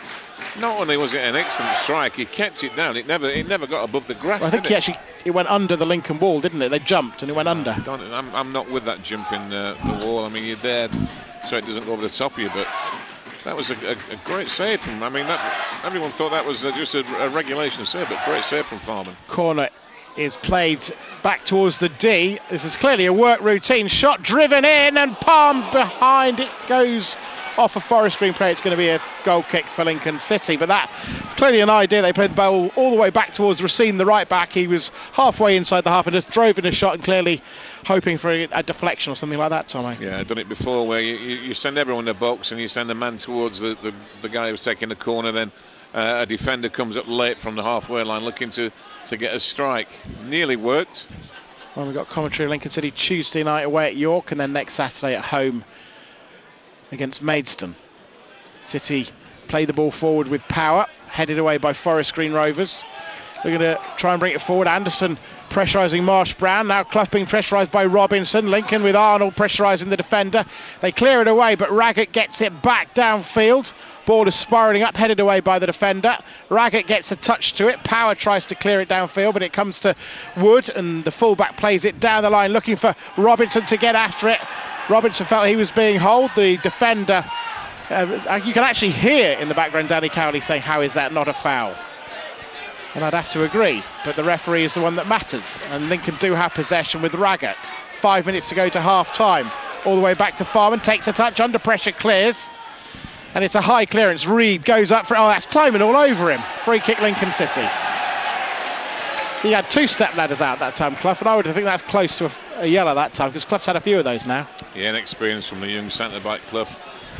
not only was it an excellent strike, he kept it down. It never got above the grass. Well, I think it went under the Lincoln wall, didn't it? They jumped and it went under. I'm not with that jumping the wall. I mean, you're there so it doesn't go over the top of you, but that was a great save from. I mean, everyone thought that was just a regulation save, but great save from Farman. Corner is played back towards the D. This is clearly a work routine shot, driven in and palmed behind. It goes off a Forest Green play. It's going to be a goal kick for Lincoln City, but that's clearly an idea. They played the ball all the way back towards Racine, the right back. He was halfway inside the half and just drove in a shot, and clearly hoping for a deflection or something like that, Tommy. Yeah, I've done it before where you send everyone in the box and you send the man towards the guy who's taking the corner, then a defender comes up late from the halfway line looking to get a strike. Nearly worked. Well, we've got commentary of Lincoln City Tuesday night away at York and then next Saturday at home against Maidstone. City play the ball forward with power, headed away by Forest Green Rovers. We're going to try and bring it forward. Anderson pressurising Marsh-Brown. Now Clough being pressurised by Robinson. Lincoln with Arnold pressurising the defender. They clear it away, but Raggett gets it back downfield. Ball is spiralling up, headed away by the defender. Raggett gets a touch to it. Power tries to clear it downfield, but it comes to Wood, and the fullback plays it down the line, looking for Robinson to get after it. Robinson felt he was being holed. The defender, you can actually hear in the background Danny Cowley saying, "How is that not a foul?" And I'd have to agree, but the referee is the one that matters, and Lincoln do have possession with Raggett. 5 minutes to go to half-time. All the way back to Farman, takes a touch, under pressure, clears. And it's a high clearance. Reed goes up for it. Oh, that's climbing all over him. Free kick, Lincoln City. He had 2 step ladders out that time, Clough, and I would think that's close to a yellow that time, because Clough's had a few of those now. Yeah, inexperience from the young centre-back, Clough.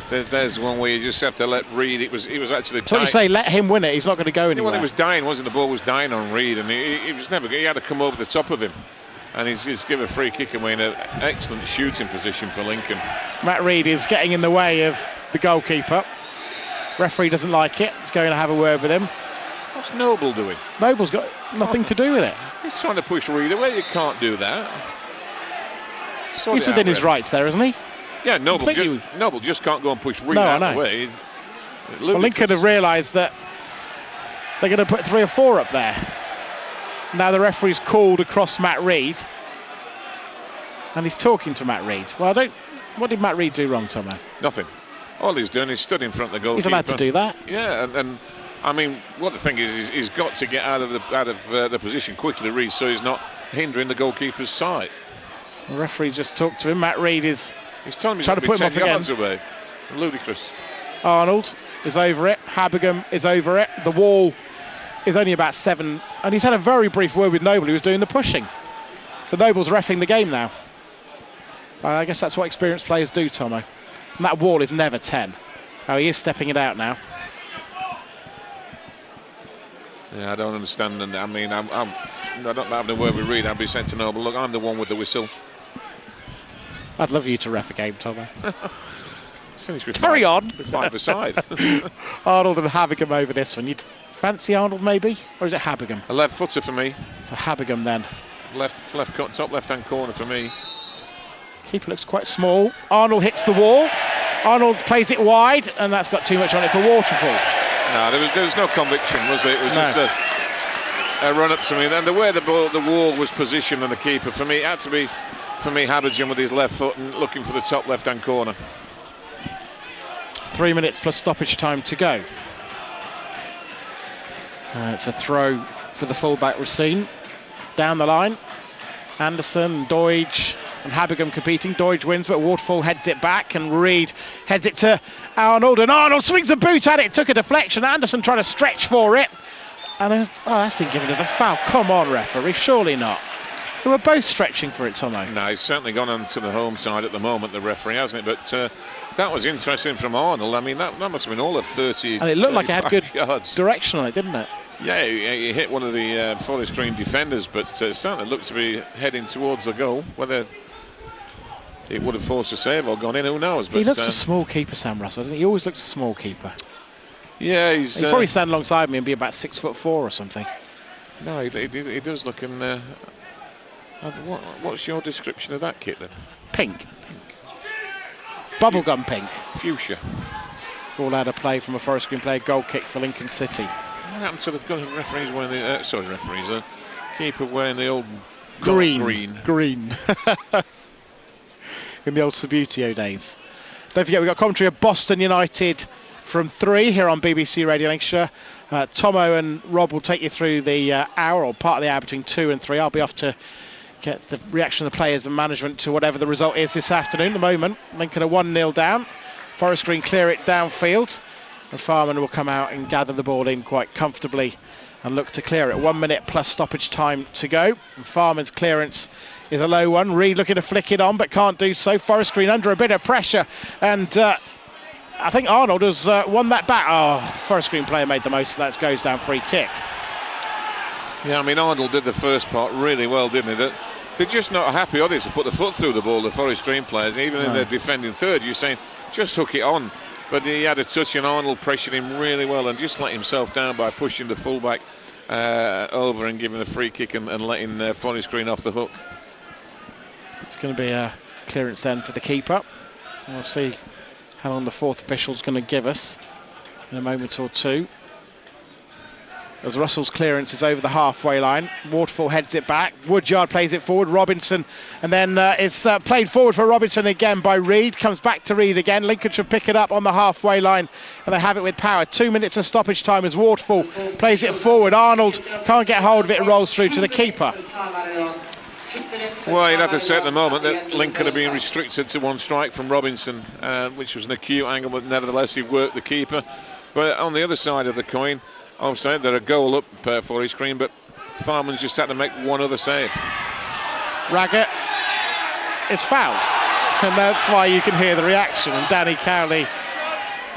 There's one where you just have to let Reed. He was actually. So you say let him win it. He's not going to go anywhere. Well, he was dying, wasn't the ball was dying on Reed, and he was never. He had to come over the top of him, and he's given a free kick away in an excellent shooting position for Lincoln. Matt Reed is getting in the way of the goalkeeper. Referee doesn't like it. He's going to have a word with him. What's Noble doing? Noble's got nothing to do with it. He's trying to push Reed away. You can't do that. He's within his rights there, isn't he? Yeah, Noble just can't go and push Reed out of the way. Well, Lincoln have realised that they're going to put 3 or 4 up there. Now the referee's called across Matt Reed, and he's talking to Matt Reed. Well, what did Matt Reed do wrong, Tomo? Nothing. All he's done is stood in front of the goalkeeper. He's allowed to do that. Yeah, and I mean, what the thing is he's got to get out of the position quickly, Reed, so he's not hindering the goalkeeper's sight. The referee just talked to him. Matt Reed is trying to put him off again. Away. Ludicrous. Arnold is over it. Habergam is over it. The wall is only about 7, and he's had a very brief word with Noble, who was doing the pushing. So Noble's reffing the game now. I guess that's what experienced players do, Tomo. And that wall is never 10. Oh, he is stepping it out now. Yeah, I don't understand. And I mean, I'm not having a word with Reed. I'd be saying to Noble, look, I'm the one with the whistle. I'd love you to ref a game, Tomo. Finish with Carry on. With 5 aside. Arnold and Habergam over this one. You'd fancy Arnold maybe, or is it Habergam? A left footer for me. So Habergam then. Top left-hand corner for me. Keeper looks quite small. Arnold hits the wall. Arnold plays it wide, and that's got too much on it for Waterfall. No, there was no conviction, was there? It was just a run up to me. And the way the wall was positioned and the keeper, for me, it had to be, for me, Habergam with his left foot and looking for the top left-hand corner. 3 minutes plus stoppage time to go. It's a throw for the fullback Racine. Down the line. Anderson, Doidge and Habergam competing. Doidge wins, but Waterfall heads it back, and Reed heads it to Arnold, and Arnold swings a boot at it. Took a deflection. Anderson trying to stretch for it, and that's been given as a foul. Come on, referee, surely not. They were both stretching for it, Tomo. No, he's certainly gone on to the home side at the moment, the referee, hasn't it? But that was interesting from Arnold. I mean, that must have been all of 30. And it looked like it had good yards. direction on it, didn't it? Yeah, he hit one of the Forest Green defenders, but certainly looked to be heading towards the goal. Whether it would have forced a save or gone in, who knows? But he looks a small keeper, Sam Russell, doesn't he? He always looks a small keeper. Yeah, he'd probably stand alongside me and be about 6'4" or something. No, he does look in. What's your description of that kit then? Pink. Bubblegum pink. Fuchsia. All out of play from a Forest Green player. Goal kick for Lincoln City. What happened to the referees wearing the keeper wearing the old green. Green. In the old Subbuteo days. Don't forget, we've got commentary of Boston United from 3 here on BBC Radio Lancashire. Tomo and Rob will take you through the hour, or part of the hour between 2 and 3. I'll be off to get the reaction of the players and management to whatever the result is this afternoon. At the moment, Lincoln are 1-0 down. Forest Green clear it downfield, and Farman will come out and gather the ball in quite comfortably and look to clear it. 1 minute plus stoppage time to go. And Farman's clearance is a low one. Reid looking to flick it on, but can't do so. Forest Green under a bit of pressure, and I think Arnold has won that back. Oh, Forest Green player made the most of that. Goes down free kick. Yeah, I mean, Arnold did the first part really well, didn't he? They're just not happy, are they, to put the foot through the ball, the Forest Green players. Even in their defending third, you're saying, just hook it on. But he had a touch, and Arnold pressured him really well and just let himself down by pushing the fullback over and giving a free kick and letting Forest Green off the hook. It's going to be a clearance then for the keeper. We'll see how long the fourth official's going to give us in a moment or two. As Russell's clearance is over the halfway line, Waterfall heads it back, Woodyard plays it forward, Robinson, and then it's played forward for Robinson again by Reid, comes back to Reid again. Lincoln should pick it up on the halfway line, and they have it with power. 2 minutes of stoppage time as Waterfall plays it forward. Arnold can't get hold of it, and rolls through to the keeper. Well, you'd have to say at the moment that Lincoln are being restricted to one strike from Robinson, which was an acute angle, but nevertheless he worked the keeper. But on the other side of the coin, obviously they're a goal up for his screen, but Farman's just had to make one other save. Raggett is fouled, and that's why you can hear the reaction. And Danny Cowley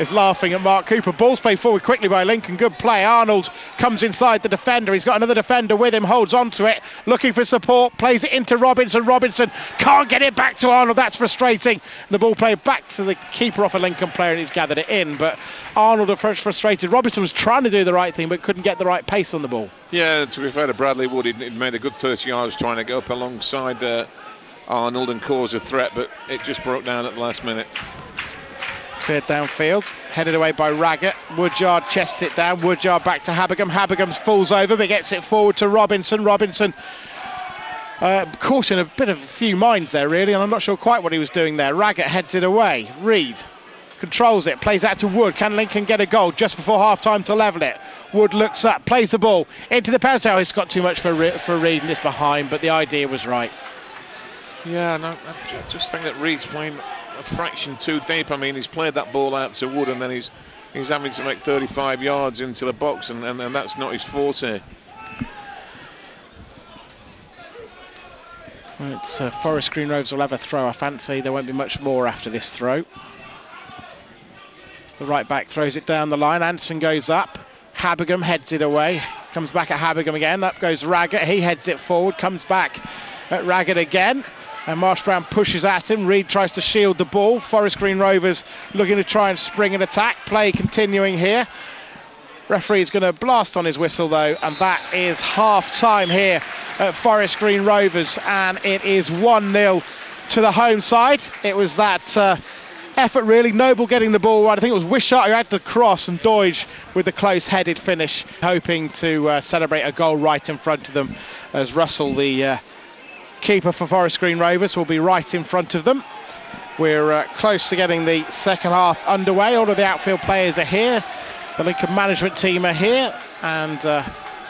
is laughing at Mark Cooper. Ball's played forward quickly by Lincoln. Good play. Arnold comes inside the defender. He's got another defender with him, holds on to it, looking for support, plays it into Robinson. Robinson can't get it back to Arnold. That's frustrating. The ball played back to the keeper off a Lincoln player, and he's gathered it in. But Arnold are frustrated. Robinson was trying to do the right thing, but couldn't get the right pace on the ball. Yeah, to be fair to Bradley Wood, he'd made a good 30 yards trying to go up alongside Arnold and cause a threat, but it just broke down at the last minute. Cleared downfield, headed away by Raggett. Woodyard chests it down. Woodyard back to Habigam. Habigam falls over, but gets it forward to Robinson. Robinson caught in a bit of a few minds there, really, and I'm not sure quite what he was doing there. Raggett heads it away. Reid controls it, plays out to Wood. Can Lincoln get a goal just before half-time to level it? Wood looks up, plays the ball into the penalty. Oh, it's got too much for Reid, and it's behind, but the idea was right. Yeah, no, I just think that Reid's playing a fraction too deep. I mean, he's played that ball out to Wood, and then he's having to make 35 yards into the box, and that's not his forte. Well, it's Forest Green Rovers will have a throw. I fancy there won't be much more after this throw. The right back throws it down the line. Anson goes up. Habigam heads it away. Comes back at Habigam again. Up goes Raggett. He heads it forward. Comes back at Raggett again. And Marsh Brown pushes at him. Reid tries to shield the ball. Forest Green Rovers looking to try and spring an attack. Play continuing here. Referee's going to blast on his whistle though, and that is half-time here at Forest Green Rovers, and it is 1-0 to the home side. It was that effort really. Noble getting the ball right. I think it was Wishart who had the cross, and Doidge with the close-headed finish, hoping to celebrate a goal right in front of them, as Russell, the keeper for Forest Green Rovers, will be right in front of them. We're close to getting the second half underway. All of the outfield players are here. The Lincoln management team are here, and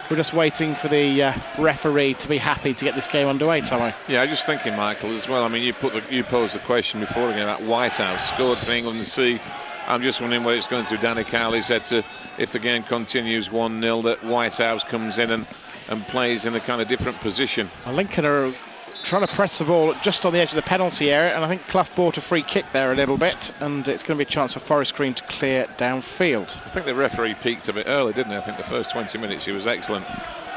we're just waiting for the referee to be happy to get this game underway, Tomo. Yeah, just thinking, Michael, as well. I mean, you posed the question before again about Whitehouse scored for England and see. I'm just wondering whether it's going through Danny Cowley's head to, if the game continues 1-0, that Whitehouse comes in and and plays in a kind of different position. Well, Lincoln are trying to press the ball just on the edge of the penalty area, and I think Clough bought a free kick there a little bit, and it's going to be a chance for Forest Green to clear downfield. I think the referee peaked a bit early, didn't he? I think the first 20 minutes he was excellent.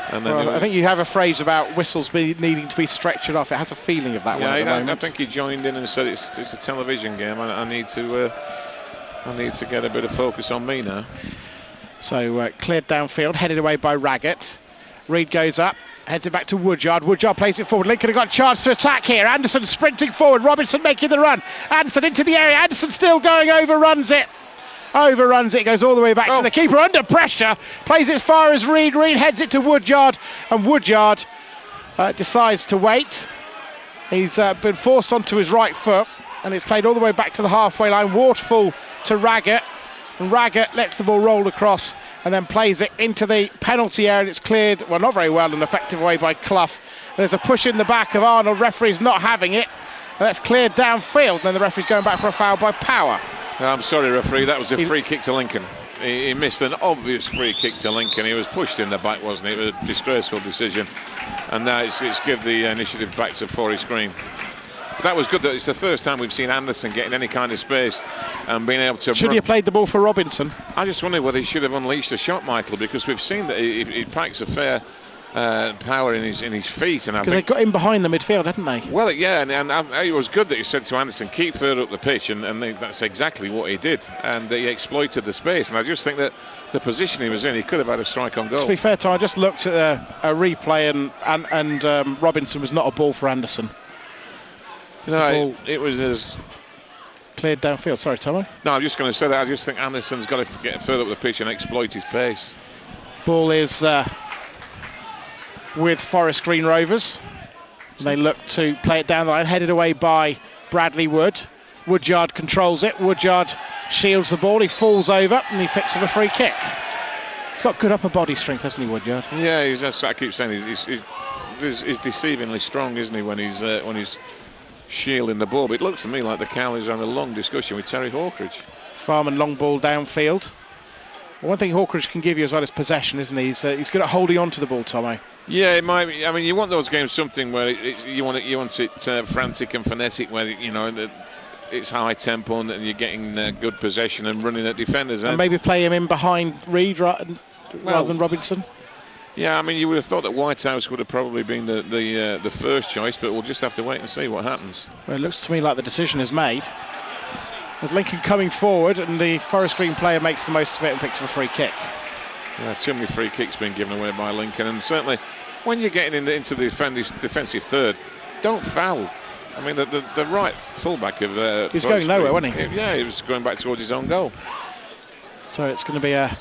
And then well, I think you have a phrase about whistles needing to be stretched off. It has a feeling of that one at the moment. I think he joined in and said it's a television game. I need to get a bit of focus on me now. So cleared downfield, headed away by Raggett. Reid goes up, heads it back to Woodyard. Woodyard plays it forward. Lincoln have got a chance to attack here. Anderson sprinting forward. Robinson making the run. Anderson into the area. Anderson still going, overruns it. Goes all the way back to the keeper under pressure, plays it as far as Reid. Reid heads it to Woodyard, and Woodyard decides to wait. He's been forced onto his right foot, and it's played all the way back to the halfway line. Waterfall to Raggett, and Raggett lets the ball roll across and then plays it into the penalty area, and it's cleared, well, not very well, an effective way by Clough. There's a push in the back of Arnold. Referee's not having it, and that's cleared downfield, and then the referee's going back for a foul by Power. I'm sorry, referee, that was a free kick to Lincoln. He missed an obvious free kick to Lincoln. He was pushed in the back, wasn't he? It was a disgraceful decision. And now it's give the initiative back to Forest Green. But that was good. That it's the first time we've seen Anderson getting any kind of space and being able to Should he have played the ball for Robinson? I just wonder whether he should have unleashed a shot, Michael, because we've seen that he packs a fair power in his feet, and I think they got him behind the midfield, hadn't they? Well, yeah, and it was good that he said to Anderson, keep further up the pitch, and that's exactly what he did, and he exploited the space. And I just think that the position he was in, he could have had a strike on goal. To be fair, Tom, I just looked at a replay, and Robinson was not a ball for Anderson. No, it was as cleared downfield. Sorry, Tomo. No, I'm just going to say that I just think Anderson's got to get further up the pitch and exploit his pace. Ball is with Forest Green Rovers. They look to play it down the line, headed away by Bradley Wood. Woodyard controls it. Woodyard shields the ball. He falls over and he picks up a free kick. He's got good upper body strength, hasn't he, Woodyard? Yeah, that's what I keep saying. He's deceivingly strong, isn't he, when he's shielding the ball. But it looks to me like the Cowleys are having a long discussion with Terry Hawkridge. Farman long ball downfield. One thing Hawkridge can give you as well is possession, isn't he? He's good at holding on to the ball, Tommy. Yeah, it might be. I mean, you want those games something where you want it frantic and frenetic, where it's high tempo and you're getting good possession and running at defenders. And maybe play him in behind Reid rather than Robinson. Yeah, I mean, you would have thought that Whitehouse would have probably been the first choice, but we'll just have to wait and see what happens. Well, it looks to me like the decision is made. There's Lincoln coming forward, and the Forest Green player makes the most of it and picks up a free kick. Yeah, too many free kicks being given away by Lincoln, and certainly when you're getting into the defensive third, don't foul. I mean, the right fullback of he was going nowhere, wasn't he? Yeah, he was going back towards his own goal. So it's going to be a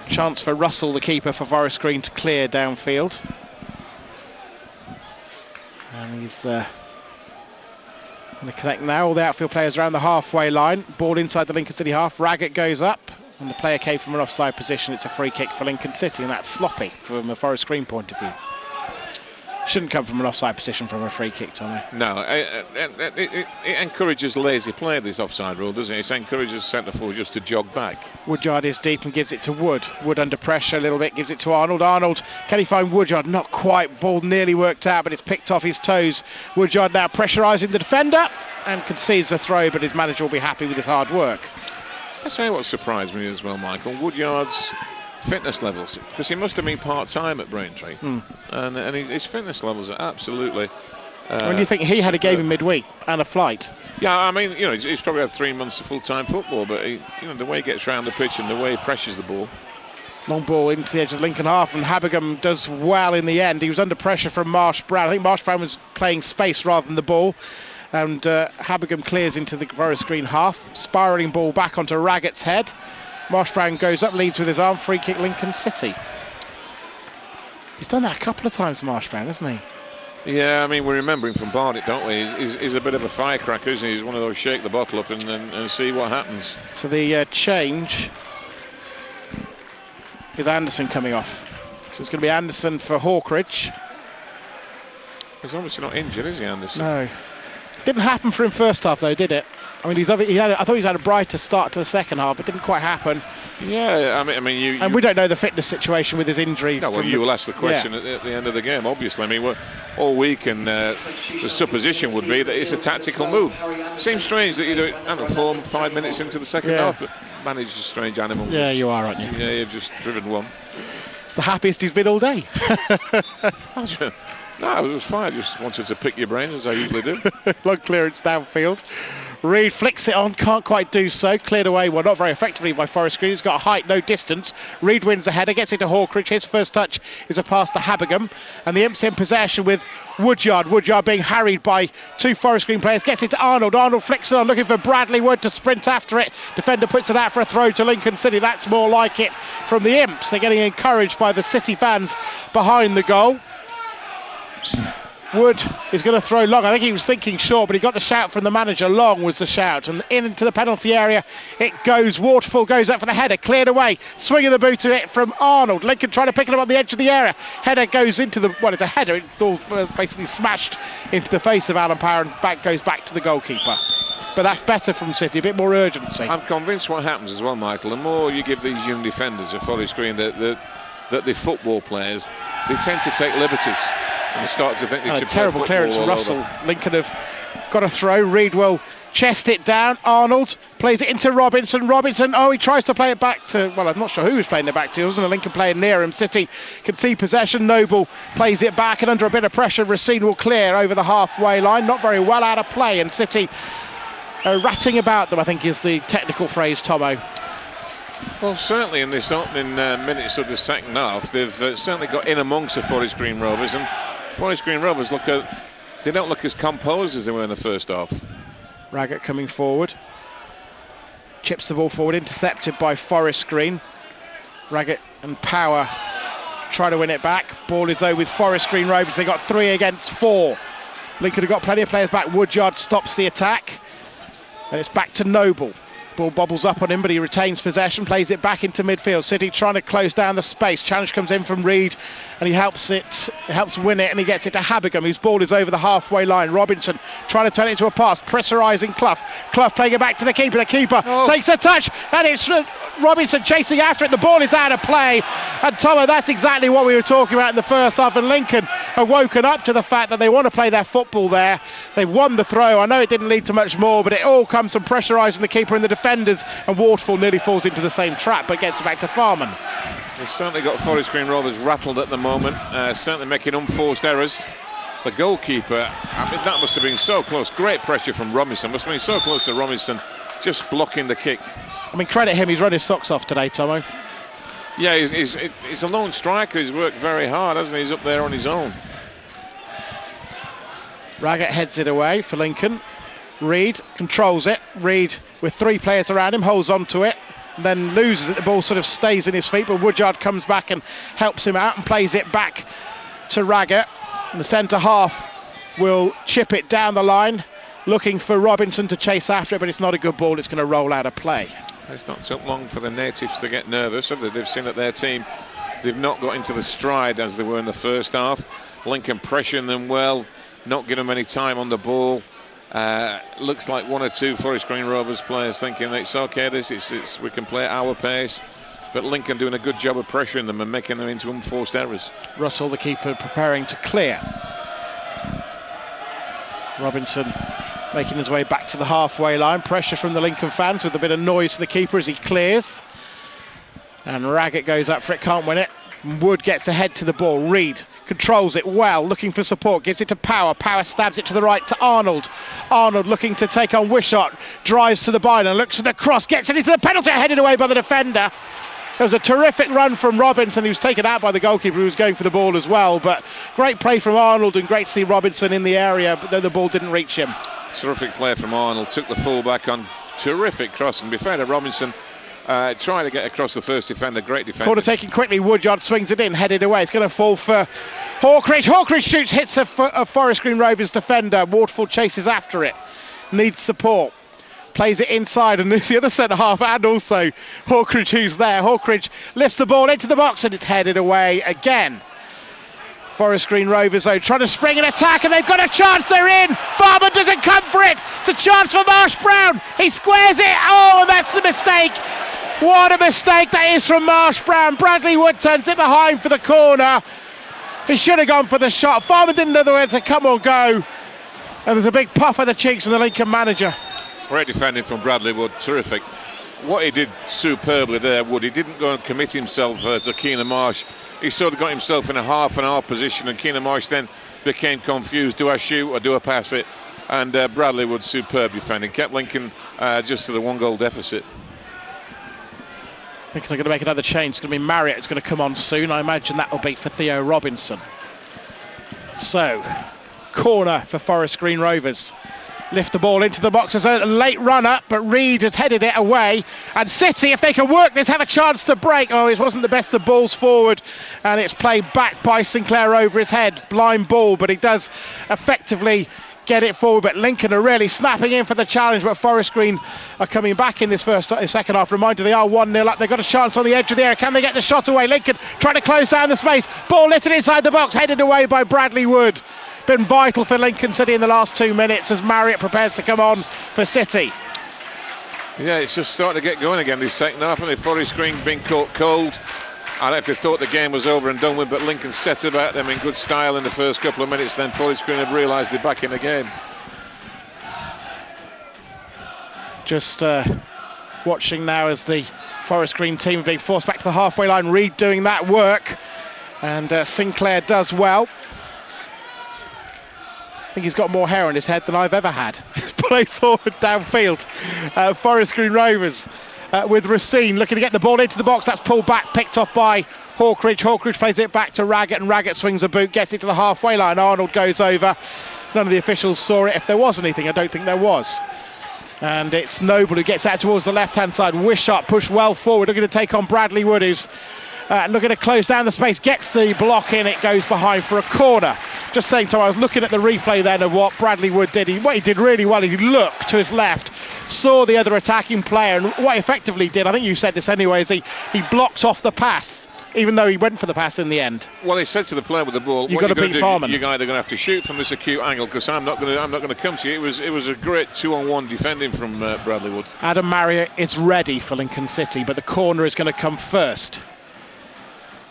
chance for Russell, the keeper for Forest Green, to clear downfield. And he's going to connect now. All the outfield players around the halfway line. Ball inside the Lincoln City half. Raggett goes up, and the player came from an offside position. It's a free kick for Lincoln City, and that's sloppy from a Forest Green point of view. Shouldn't come from an offside position from a free kick, Tommy. No, it encourages lazy play, this offside rule, doesn't it? It encourages centre-forward just to jog back. Woodyard is deep and gives it to Wood. Wood under pressure a little bit, gives it to Arnold. Arnold, can he find Woodyard? Not quite. Ball nearly worked out, but it's picked off his toes. Woodyard now pressurising the defender and concedes a throw, but his manager will be happy with his hard work. I'll tell you what surprised me as well, Michael. Woodyard's fitness levels, because he must have been part-time at Braintree, and his fitness levels are absolutely when you think he had a game in midweek and a flight. Yeah, I mean, he's probably had 3 months of full-time football, but the way he gets around the pitch and the way he pressures the ball. Long ball into the edge of the Lincoln half, and Habergam does well in the end. He was under pressure from Marsh Brown. I think Marsh Brown was playing space rather than the ball, and Habergam clears into the Forest Green half, spiralling ball back onto Raggett's head. Marsh Brown goes up, leads with his arm, free kick Lincoln City. He's done that a couple of times, Marsh Brown, hasn't he? Yeah, I mean, we remember him from Barnet, don't we? He's a bit of a firecracker, isn't he? He's one of those shake the bottle up and see what happens. So the change is Anderson coming off. So it's going to be Anderson for Hawkridge. He's obviously not injured, is he, Anderson? No. Didn't happen for him first half, though, did it? I mean, I thought he's had a brighter start to the second half, but didn't quite happen. Yeah, I mean, and we don't know the fitness situation with his injury. No, well, you will ask the question at the end of the game, obviously. I mean, we're all week, and the supposition would be that it's a tactical move. Seems strange that you do it, I don't know, 4-5 minutes into the second half, but manage strange animals. Yeah, you are, aren't you? Yeah, you've just driven one. It's the happiest he's been all day. No, it was fine. I just wanted to pick your brains, as I usually do. Long clearance downfield. Reid flicks it on, can't quite do so. Cleared away, well, not very effectively by Forest Green. He's got height, no distance. Reid wins a header, gets it to Hawkridge. His first touch is a pass to Habigam. And the Imps in possession with Woodyard. Woodyard being harried by two Forest Green players. Gets it to Arnold. Arnold flicks it on, looking for Bradley Wood to sprint after it. Defender puts it out for a throw to Lincoln City. That's more like it from the Imps. They're getting encouraged by the City fans behind the goal. Wood is going to throw long. I think he was thinking short, but he got the shout from the manager. Long was the shout, and into the penalty area it goes. Waterfall goes up for the header, cleared away. Swing of the boot to it from Arnold. Lincoln trying to pick it up on the edge of the area. Header goes into the, well, it's a header. It's all basically smashed into the face of Alan Power, and goes back to the goalkeeper. But that's better from City, a bit more urgency. I'm convinced what happens as well, Michael, the more you give these young defenders a Forest Green, that the football players, they tend to take liberties. And start to think they should terrible clearance from Russell. Lincoln have got a throw. Reid will chest it down. Arnold plays it into Robinson. Robinson, he tries to play it back to, well, I'm not sure who was playing it back to. It wasn't a Lincoln player near him. City can see possession. Noble plays it back, and under a bit of pressure, Racine will clear over the halfway line. Not very well out of play, and City ratting about them, I think is the technical phrase, Tomo. Well, certainly in this opening minutes of the second half, they've certainly got in amongst the Forest Green Rovers, and Forest Green Rovers they don't look as composed as they were in the first half. Raggett coming forward, chips the ball forward, intercepted by Forest Green. Raggett and Power try to win it back. Ball is though with Forest Green Rovers. They got 3 against 4. Lincoln have got plenty of players back. Woodyard stops the attack, and it's back to Noble. Ball bobbles up on him, but he retains possession, plays it back into midfield. City trying to close down the space. Challenge comes in from Reid, and he helps win it, and he gets it to Habigam, whose ball is over the halfway line. Robinson trying to turn it into a pass, pressurising Clough. Clough playing it back to the keeper. The keeper takes a touch, and it's Robinson chasing after it. The ball is out of play, and Tomo, that's exactly what we were talking about in the first half, and Lincoln have woken up to the fact that they want to play their football there. They've won the throw. I know it didn't lead to much more, but it all comes from pressurising the keeper and the defenders, and Waterfall nearly falls into the same trap, but gets it back to Farman. They've certainly got Forest Green Rovers rattled at the moment, certainly making unforced errors. The goalkeeper, I mean, that must have been so close. Great pressure from Robinson. Must have been so close to Robinson, just blocking the kick. I mean, credit him, he's run his socks off today, Tomo. Yeah, he's a lone striker. He's worked very hard, hasn't he? He's up there on his own. Raggett heads it away for Lincoln. Reid controls it. Reid, with 3 players around him, holds on to it, then loses it. The ball sort of stays in his feet, but Woodyard comes back and helps him out and plays it back to Raggett. And the centre half will chip it down the line, looking for Robinson to chase after it, but it's not a good ball. It's going to roll out of play. It's not took long for the natives to get nervous, have they? They've seen that their team, they've not got into the stride as they were in the first half. Lincoln pressuring them well, not giving them any time on the ball. Looks like 1 or 2 Forest Green Rovers players thinking it's okay, we can play at our pace, but Lincoln doing a good job of pressuring them and making them into unforced errors. Russell, the keeper, preparing to clear. Robinson making his way back to the halfway line. Pressure from the Lincoln fans with a bit of noise to the keeper as he clears. And Raggett goes up for it, can't win it. Wood gets ahead to the ball. Reid controls it well, looking for support, gives it to Power. Power stabs it to the right to Arnold. Arnold looking to take on Wishart, drives to the byline, looks for the cross, gets it into the penalty, headed away by the defender. There was a terrific run from Robinson, who was taken out by the goalkeeper, who was going for the ball as well. But great play from Arnold, and great to see Robinson in the area, but the ball didn't reach him. Terrific play from Arnold, took the full-back on. Terrific cross, and be fair to Robinson, trying to get across the first defender. Great defender. Corner taking quickly. Woodyard swings it in, headed away. It's going to fall for Hawkridge. Hawkridge shoots, hits a Forest Green Rovers defender. Waterfall chases after it. Needs support. Plays it inside, and the other centre half, and also Hawkridge, who's there. Hawkridge lifts the ball into the box, and it's headed away again. Forest Green Rovers though trying to spring an attack, and they've got a chance. They're in. Farmer doesn't come for it. It's a chance for Marsh Brown. He squares it. Oh, that's the mistake. What a mistake that is from Marsh Brown. Bradley Wood turns it behind for the corner. He should have gone for the shot. Farmer didn't know where to come or go. And there's a big puff of the cheeks from the Lincoln manager. Great defending from Bradley Wood. Terrific. What he did superbly there, Wood, he didn't go and commit himself to Keenan Marsh. He sort of got himself in a half-and-hour position, and Keenan Marsh then became confused. Do I shoot or do I pass it? And Bradley Wood, superb defending, kept Lincoln just to the 1-goal deficit. I think they're going to make another change. It's going to be Marriott. It's going to come on soon. I imagine that will be for Theo Robinson. So, corner for Forest Green Rovers. Lift the ball into the box as a late runner, but Reid has headed it away. And City, if they can work this, have a chance to break. Oh, it wasn't the best of balls forward, and it's played back by Sinclair over his head. Blind ball, but he does effectively get it forward. But Lincoln are really snapping in for the challenge, but Forest Green are coming back in this second half. Reminder, they are 1-0 up. They've got a chance on the edge of the area. Can they get the shot away? Lincoln trying to close down the space. Ball lifted inside the box, headed away by Bradley Wood. Been vital for Lincoln City in the last 2 minutes as Marriott prepares to come on for City. Yeah, it's just starting to get going again this second half, and the Forest Green being caught cold. I'd have to thought the game was over and done with, but Lincoln set about them in good style in the first couple of minutes. Then Forest Green have realised they're back in the game. Just watching now as the Forest Green team are being forced back to the halfway line. Reid doing that work, and Sinclair does well. I think he's got more hair on his head than I've ever had. Played forward downfield. Forest Green Rovers with Racine looking to get the ball into the box. That's pulled back, picked off by Hawkridge. Hawkridge plays it back to Raggett, and Raggett swings a boot, gets it to the halfway line. Arnold goes over. None of the officials saw it. If there was anything, I don't think there was. And it's Noble who gets out towards the left-hand side. Wishart pushed well forward, looking to take on Bradley Wood, who's looking to close down the space, gets the block in, it goes behind for a corner. Just saying, Tom, I was looking at the replay then of what Bradley Wood did. What he did really well, he looked to his left, saw the other attacking player, and what he effectively did, I think you said this anyway, is he blocked off the pass, even though he went for the pass in the end. Well, he said to the player with the ball, you've got to beat Farman. You're either going to have to shoot from this acute angle, because I'm not going to come to you. It was a great 2-on-1 defending from Bradley Wood. Adam Marriott is ready for Lincoln City, but the corner is going to come first.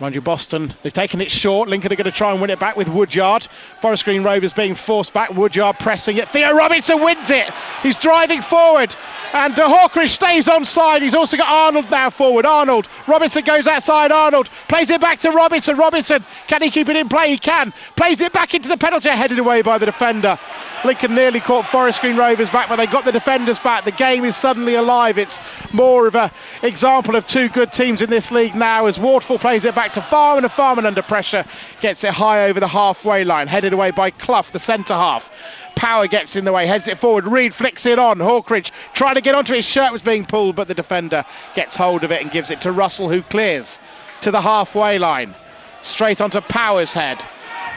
Mind you, Boston, they've taken it short. Lincoln are going to try and win it back with Woodyard. Forest Green Rovers being forced back. Woodyard pressing it. Theo Robinson wins it. He's driving forward. And Hawkridge stays onside. He's also got Arnold now forward. Arnold. Robinson goes outside. Arnold plays it back to Robinson. Robinson, can he keep it in play? He can. Plays it back into the penalty, headed away by the defender. Lincoln nearly caught Forest Green Rovers back, but they got the defenders back. The game is suddenly alive. It's more of an example of two good teams in this league now as Waterfall plays it back to Farman, and Farman under pressure gets it high over the halfway line, headed away by Clough, the centre half. Power gets in the way, heads it forward. Reid flicks it on. Hawkridge trying to get onto his shirt, was being pulled, but the defender gets hold of it and gives it to Russell, who clears to the halfway line. Straight onto Power's head.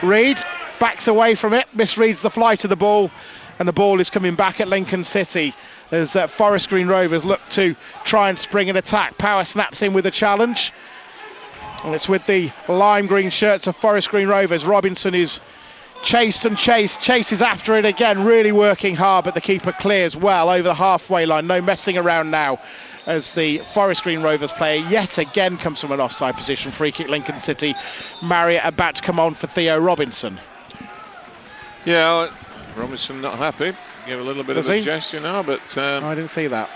Reid backs away from it, misreads the flight of the ball, and the ball is coming back at Lincoln City as Forest Green Rovers look to try and spring an attack. Power snaps in with a challenge, and it's with the lime green shirts of Forest Green Rovers. Robinson is chased and chases after it again, really working hard, but the keeper clears well over the halfway line. No messing around now as the Forest Green Rovers player yet again comes from an offside position. Free kick Lincoln City. Marriott about to come on for Theo Robinson. Yeah, Robinson not happy. Give a little bit of a gesture now, but I didn't see that.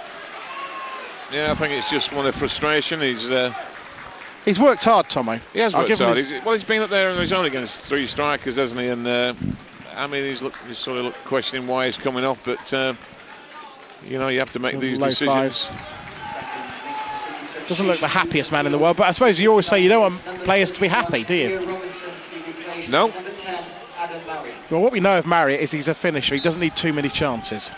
Yeah, I think it's just one of frustration. He's worked hard, Tomo. He has worked hard. He's been up there on his own against three strikers, hasn't he? And I mean, he's sort of questioning why he's coming off, but you know, you have to make these decisions. Doesn't look the happiest man in the world, but I suppose you always say you don't want players to be happy, do you? No. Well, what we know of Marriott is he's a finisher. He doesn't need too many chances.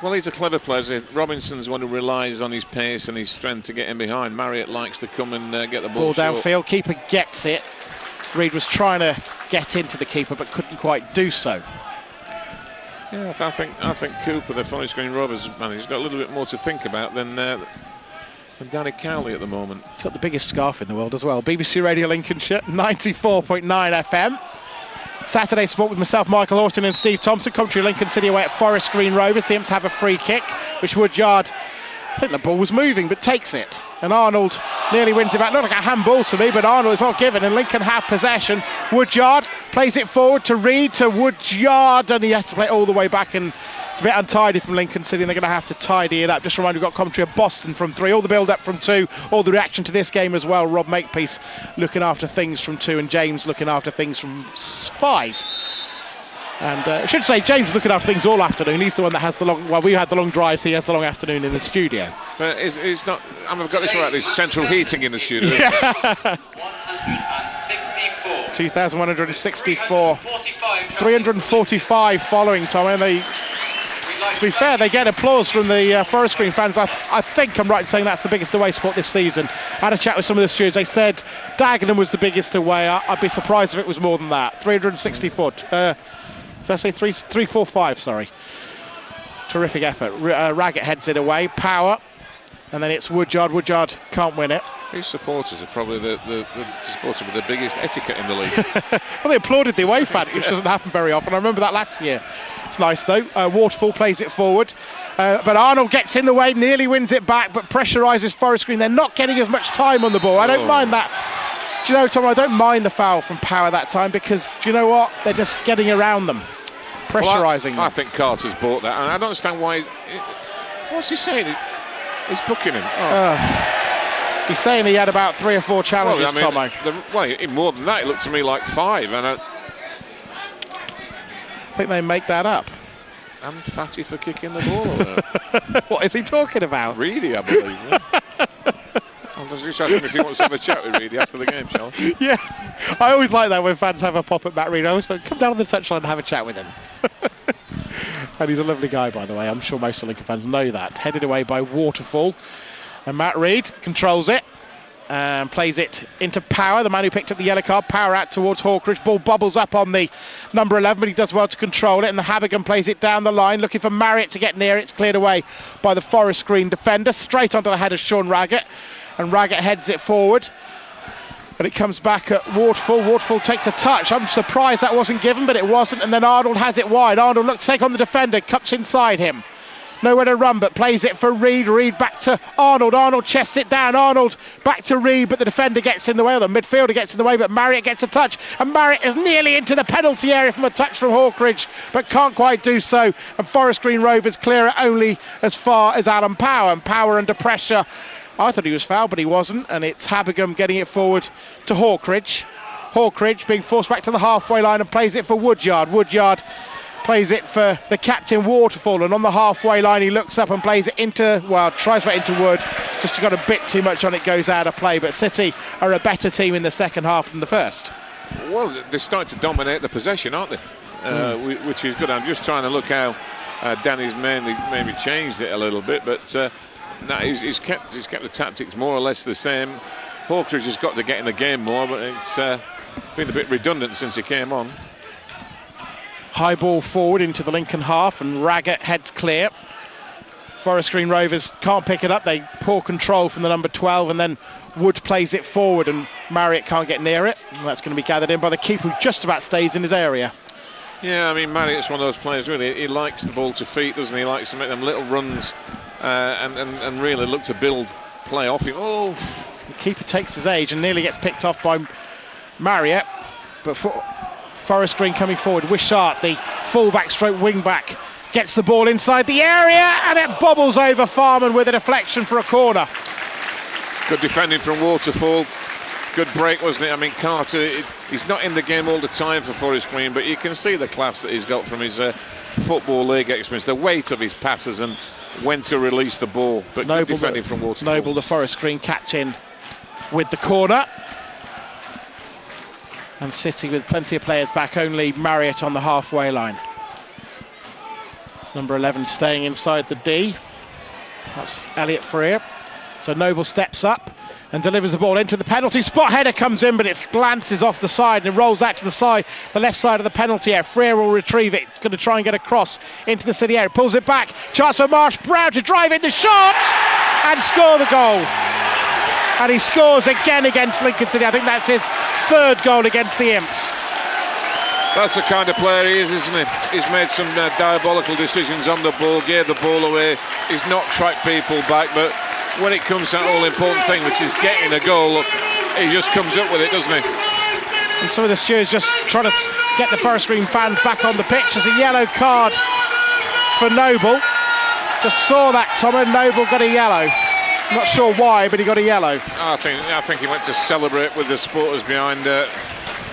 Well, he's a clever player. Robinson's one who relies on his pace and his strength to get in behind. Marriott likes to come and get the ball downfield. Keeper gets it. Reid was trying to get into the keeper but couldn't quite do so. Yeah, I think Cooper, the Forest Green Rovers man, he's got a little bit more to think about than And Danny Cowley at the moment. He's got the biggest scarf in the world as well. BBC Radio Lincolnshire, 94.9 FM. Saturday sport with myself, Michael Horton and Steve Thompson. Commentary Lincoln City away at Forest Green Rovers. The Imps have a free kick, which Woodyard, I think the ball was moving, but takes it. And Arnold nearly wins it back. Not like a handball to me, but Arnold is not given, and Lincoln have possession. Woodyard plays it forward to Reid, to Woodyard, and he has to play it all the way back, and it's a bit untidy from Lincoln City, and they're going to have to tidy it up. Just remind you, we've got commentary of Boston from 3, all the build-up from 2, all the reaction to this game as well. Rob Makepeace looking after things from 2, and James looking after things from 5. And I should say, James is looking after things all afternoon. He's the one that has the long... Well, we had the long drives, he has the long afternoon in the studio. But it's not... I've got this right, there's central heating in the studio. Yeah. 2,164. 345 following, Tom, and they... To be fair, they get applause from the Forest Green fans. I think I'm right in saying that's the biggest away spot this season. I had a chat with some of the stewards. They said Dagenham was the biggest away. I'd be surprised if it was more than that. 364. Did I say 345? Sorry. Terrific effort. Raggett heads it away. Power. And then it's Woodyard. Woodyard can't win it. These supporters are probably the supporters with the biggest etiquette in the league. Well, they applauded the away fans, which doesn't happen very often. I remember that last year. It's nice, though. Waterfall plays it forward. But Arnold gets in the way, nearly wins it back, but pressurises Forest Green. They're not getting as much time on the ball. I don't mind that. Do you know, Tom, I don't mind the foul from Power that time, because, do you know what? They're just getting around them, pressurising them. I think Carter's bought that, and I don't understand why... What's he saying? He's booking him. He's saying he had about 3 or 4 challenges, Tomo. More than that, it looked to me like 5. And I think they make that up. I'm fatty for kicking the ball. What is he talking about? Reedy, I believe. Yeah. I'll just ask him if he wants to have a chat with Reedy after the game, shall I? Yeah, I always like that when fans have a pop at Matt Reid. I always think, come down on the touchline and have a chat with him. And he's a lovely guy, by the way. I'm sure most of Lincoln fans know that. Headed away by Waterfall. And Matt Reid controls it and plays it into Power, the man who picked up the yellow card. Power out towards Hawkridge. Ball bubbles up on the number 11, but he does well to control it. And the Habigan plays it down the line, looking for Marriott to get near it. It's cleared away by the Forest Green defender, straight onto the head of Sean Raggett. And Raggett heads it forward. And it comes back at Waterfall. Waterfall takes a touch. I'm surprised that wasn't given, but it wasn't. And then Arnold has it wide. Arnold looks to take on the defender, cuts inside him. Nowhere to run, but plays it for Reid. Reid back to Arnold. Arnold chests it down. Arnold back to Reid, but the defender gets in the way, or the midfielder gets in the way, but Marriott gets a touch. And Marriott is nearly into the penalty area from a touch from Hawkridge, but can't quite do so. And Forest Green Rovers clear it only as far as Alan Power. And Power under pressure. I thought he was fouled, but he wasn't. And it's Habigan getting it forward to Hawkridge. Hawkridge being forced back to the halfway line and plays it for Woodyard. Woodyard plays it for the captain, Waterfall, and on the halfway line he looks up and plays it into, well, tries to get into Wood, just got a bit too much on it, goes out of play. But City are a better team in the second half than the first. Well, they're starting to dominate the possession, aren't they? Which is good. I'm just trying to look how Danny's maybe changed it a little bit, but no, he's kept the tactics more or less the same. Hawkridge has got to get in the game more, but it's been a bit redundant since he came on. High ball forward into the Lincoln half, and Raggett heads clear. Forest Green Rovers can't pick it up. They poor control from the number 12, and then Wood plays it forward, and Marriott can't get near it. And that's going to be gathered in by the keeper, who just about stays in his area. Yeah, I mean, Marriott's one of those players, really. He likes the ball to feet, doesn't he? He likes to make them little runs and really look to build play off him. Oh, the keeper takes his age and nearly gets picked off by Marriott, but for Forest Green coming forward, Wishart, the full-back stroke wing-back, gets the ball inside the area, and it bobbles over Farman with a deflection for a corner. Good defending from Waterfall. Good break, wasn't it? I mean, Carter, he's not in the game all the time for Forest Green, but you can see the class that he's got from his Football League experience, the weight of his passes and when to release the ball. But good defending from Waterfall. Noble, the Forest Green catch in with the corner. And City with plenty of players back, only Marriott on the halfway line. It's number 11 staying inside the D. That's Elliot Freer. So Noble steps up and delivers the ball into the penalty spot. Header comes in, but it glances off the side and it rolls out to the side, the left side of the penalty area. Freer will retrieve it, going to try and get across into the City area. Pulls it back, chance for Marsh Brown to drive in the shot and score the goal. and he scores again against Lincoln City. I think that's his third goal against the Imps. That's the kind of player he is, isn't he? He's made some diabolical decisions on the ball, gave the ball away. He's not tracked people back, but when it comes to that all-important thing, which is getting a goal, he just comes up with it, doesn't he? And some of the stewards just trying to get the Forest Green fans back on the pitch. There's a yellow card for Noble. Just saw that, Tom, and Noble got a yellow. Not sure why, but he got a yellow. I think he went to celebrate with the supporters behind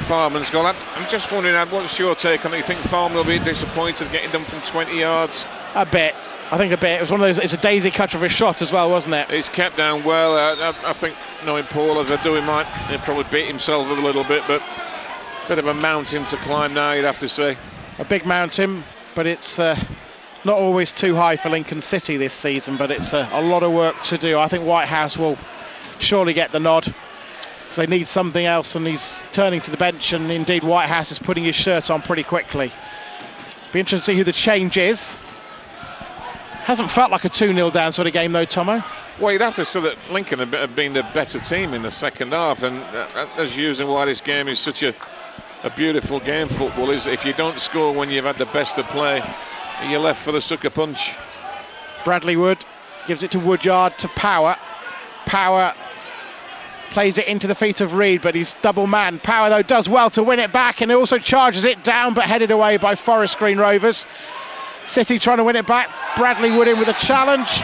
Farman's goal. I'm just wondering, what's your take on it? You think Farman will be disappointed getting done from 20 yards? A bit. I think a bit. It was one of those. It's a daisy cut of his shot as well, wasn't it? He's kept down well. I think, knowing Paul as I do, he'll probably beat himself up a little bit, but a bit of a mountain to climb now, you'd have to say. A big mountain, but it's not always too high for Lincoln City this season, but it's a lot of work to do. I think Whitehouse will surely get the nod. They need something else, and he's turning to the bench, and indeed Whitehouse is putting his shirt on pretty quickly. Be interesting to see who the change is. Hasn't felt like a 2-0 down sort of game though, Tomo. Well, you'd have to say that Lincoln have been the better team in the second half, and as usual, why this game is such a beautiful game, football, is if you don't score when you've had the best of play, you're left for the sucker punch. Bradley Wood gives it to Woodyard, to Power. Power plays it into the feet of Reid, but he's double man. Power, though, does well to win it back, and he also charges it down, but headed away by Forest Green Rovers. City trying to win it back. Bradley Wood in with a challenge,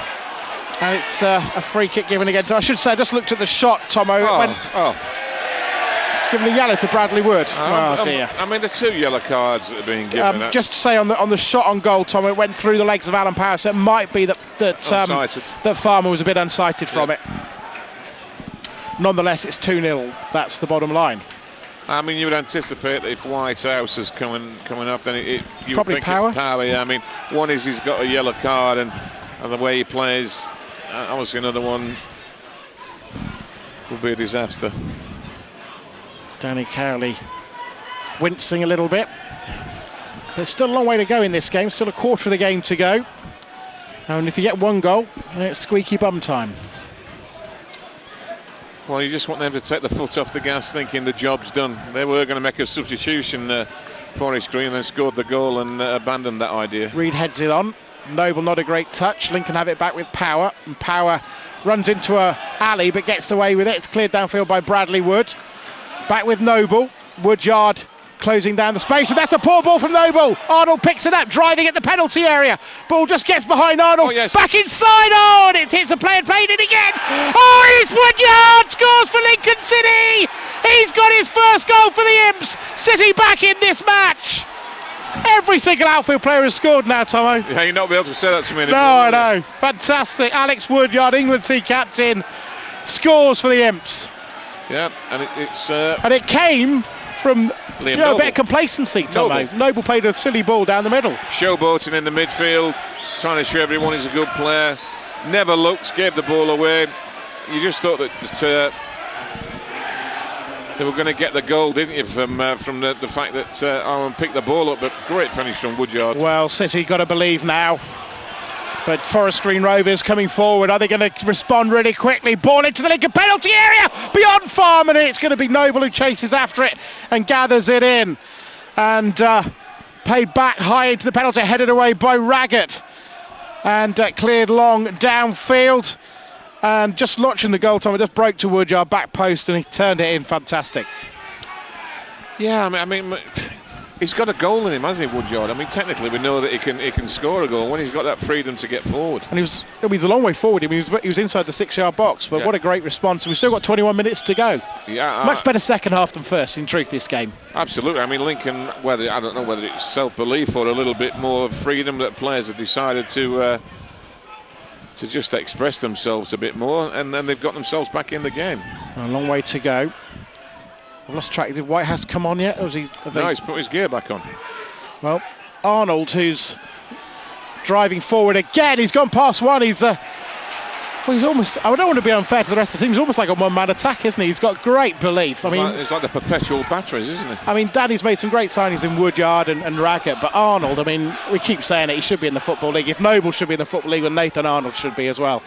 and it's a free kick given against. I should say, I just looked at the shot, Tomo. It's given a yellow to Bradley Wood. Dear. I mean, the 2 yellow cards that are being given. Just to say on the shot on goal, Tomo, it went through the legs of Alan Power, so it might be that Farmer was a bit unsighted from it. Nonetheless, it's 2-0. That's the bottom line. I mean, you would anticipate that if Whitehouse is coming up, then you probably would think Power. Yeah. I mean, one is he's got a yellow card, and the way he plays, obviously another one would be a disaster. Danny Cowley wincing a little bit. There's still a long way to go in this game. Still a quarter of the game to go. And if you get one goal, it's squeaky bum time. Well, you just want them to take the foot off the gas, thinking the job's done. They were going to make a substitution, Forest Green, then scored the goal and abandoned that idea. Reid heads it on. Noble, not a great touch. Lincoln have it back with Power, and Power runs into a alley but gets away with it. It's cleared downfield by Bradley Wood. Back with Noble. Woodyard closing down the space, and that's a poor ball from Noble. Arnold picks it up, driving at the penalty area. Ball just gets behind Arnold. Back inside. Oh, and it hits a player and played it again. Oh, it's Woodyard scores for Lincoln City. He's got his first goal for the Imps. City back in this match. Every single outfield player has scored now, Tomo. Yeah, you're not be able to say that to me anymore. No, I know. Fantastic. Alex Woodyard, England team captain, scores for the Imps. Yeah, and it's and it came from a bit of complacency, Tomo. Noble played a silly ball down the middle. Showboating in the midfield, trying to show everyone he's a good player. Never looked, gave the ball away. You just thought that they were going to get the goal, didn't you, from the fact that Owen picked the ball up, but great finish from Woodyard. Well, City got to believe now. But Forest Green Rovers coming forward. Are they going to respond really quickly? Ball into the Lincoln penalty area beyond Farman, and it's going to be Noble who chases after it and gathers it in. And played back high into the penalty, headed away by Raggett. And cleared long downfield. And just watching the goal, Tom, it just broke to Woodyard, back post, and he turned it in. Fantastic. Yeah, I mean, he's got a goal in him, hasn't he, Woodyard? I mean, technically we know that he can score a goal when he's got that freedom to get forward. And he's a long way forward. He was inside the 6-yard box, but what a great response. We've still got 21 minutes to go. Yeah, much better second half than first, in truth, this game. Absolutely. I mean, Lincoln, I don't know whether it's self-belief or a little bit more freedom that players have decided to just express themselves a bit more, and then they've got themselves back in the game. A long way to go. I've lost track. Did Whitehouse come on yet? Or No, he's put his gear back on. Well, Arnold, who's driving forward again, he's gone past one. He's almost, I don't want to be unfair to the rest of the team, he's almost like a one-man attack, isn't he? He's got great belief. It's like the perpetual batteries, isn't it? I mean, Danny's made some great signings in Woodyard and Raggett, but Arnold, I mean, we keep saying it, he should be in the Football League. If Noble should be in the Football League, then Nathan Arnold should be as well.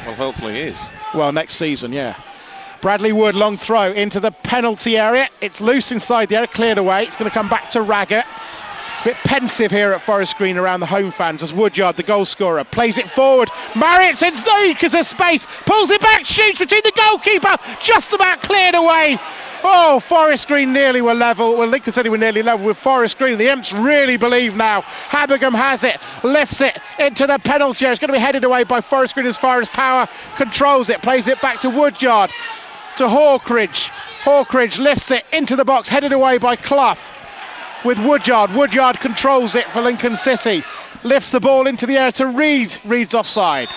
Well, hopefully he is. Well, next season, yeah. Bradley Wood, long throw into the penalty area. It's loose inside the area, cleared away. It's going to come back to Raggett. It's a bit pensive here at Forest Green around the home fans as Woodyard, the goal scorer, plays it forward. Marriott's in because there's space, pulls it back, shoots between the goalkeeper, just about cleared away. Oh, Forest Green nearly were level. Well, Lincoln City were nearly level with Forest Green. The Imps really believe now. Habergam has it, lifts it into the penalty area. It's going to be headed away by Forest Green as far as Power controls it, plays it back to Woodyard, to Hawkridge. Hawkridge lifts it into the box, headed away by Clough. With Woodyard. Woodyard controls it for Lincoln City. Lifts the ball into the air to Reed. Reed's offside.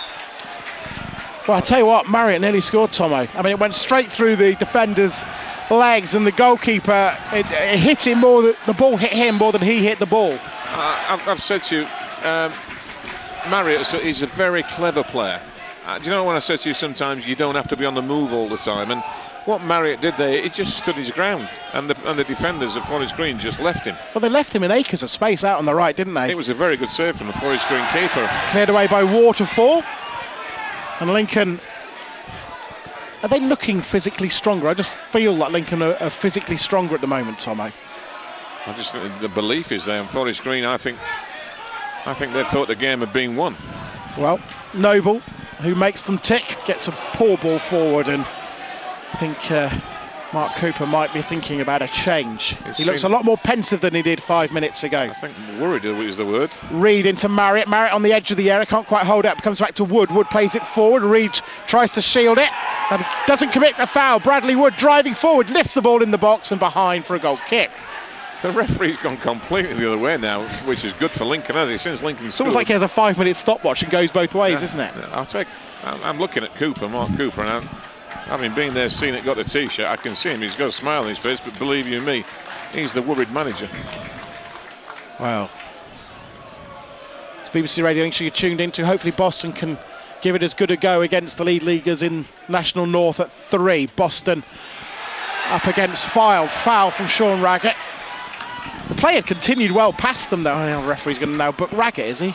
Well, I tell you what, Marriott nearly scored, Tomo. I mean, it went straight through the defender's legs and the goalkeeper, it hit him more, the ball hit him more than he hit the ball. I've said to you, Marriott is a very clever player. Do you know when I said to you sometimes you don't have to be on the move all the time? And what Marriott did there, he just stood his ground, and the defenders of Forest Green just left him. Well, they left him in acres of space out on the right, didn't they? It was a very good save from the Forest Green keeper. Cleared away by Waterfall. And Lincoln, are they looking physically stronger? I just feel like Lincoln are physically stronger at the moment, Tomo. I just think the belief is there. And Forest Green, I think they thought the game had been won. Well, Noble, who makes them tick, gets a poor ball forward, and I think Mark Cooper might be thinking about a change. He looks a lot more pensive than he did 5 minutes ago. I think worried is the word. Reed into Marriott. Marriott on the edge of the area, can't quite hold up, comes back to Wood. Wood plays it forward. Reed tries to shield it and doesn't commit the foul. Bradley Wood driving forward, lifts the ball in the box and behind for a goal kick. The referee's gone completely the other way now, which is good for Lincoln, hasn't he? Since Lincoln It's almost like he has a 5-minute stopwatch and goes both ways, isn't it? I'm looking at Mark Cooper, and having been there, seen it, got the t-shirt, I can see him. He's got a smile on his face, but believe you me, he's the worried manager. Wow. It's BBC Radio Lincolnshire you're tuned into. Hopefully Boston can give it as good a go against the lead leaguers in National North at 3. Boston up against Fylde. Foul from Sean Raggett. The play had continued well past them, though. I know the referee's going to now book Raggett, is he?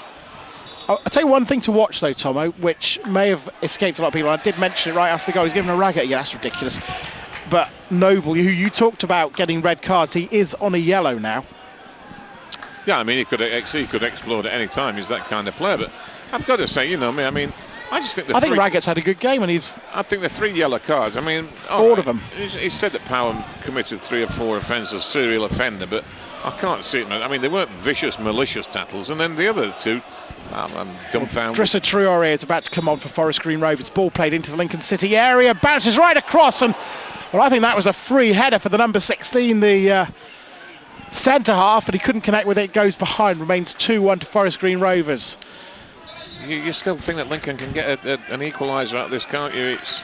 I'll tell you one thing to watch, though, Tomo, which may have escaped a lot of people. I did mention it right after the goal. He's given a Raggett. Yeah, that's ridiculous. But Noble, who you talked about getting red cards, he is on a yellow now. Yeah, I mean, he could explode at any time. He's that kind of player. But I've got to say, you know me, I mean, I just think I think Raggett's had a good game, and I think the 3 yellow cards, I mean, all of them. He said that Power committed 3 or 4 offences, serial offender, but I can't see it. I mean, they weren't vicious, malicious tackles, and then the other 2, I'm dumbfounded. Drissa Traore is about to come on for Forest Green Rovers. Ball played into the Lincoln City area, bounces right across, and well, I think that was a free header for the number 16, the centre half, and he couldn't connect with it. Goes behind, remains 2-1 to Forest Green Rovers. You still think that Lincoln can get an equaliser out of this, can't you? It's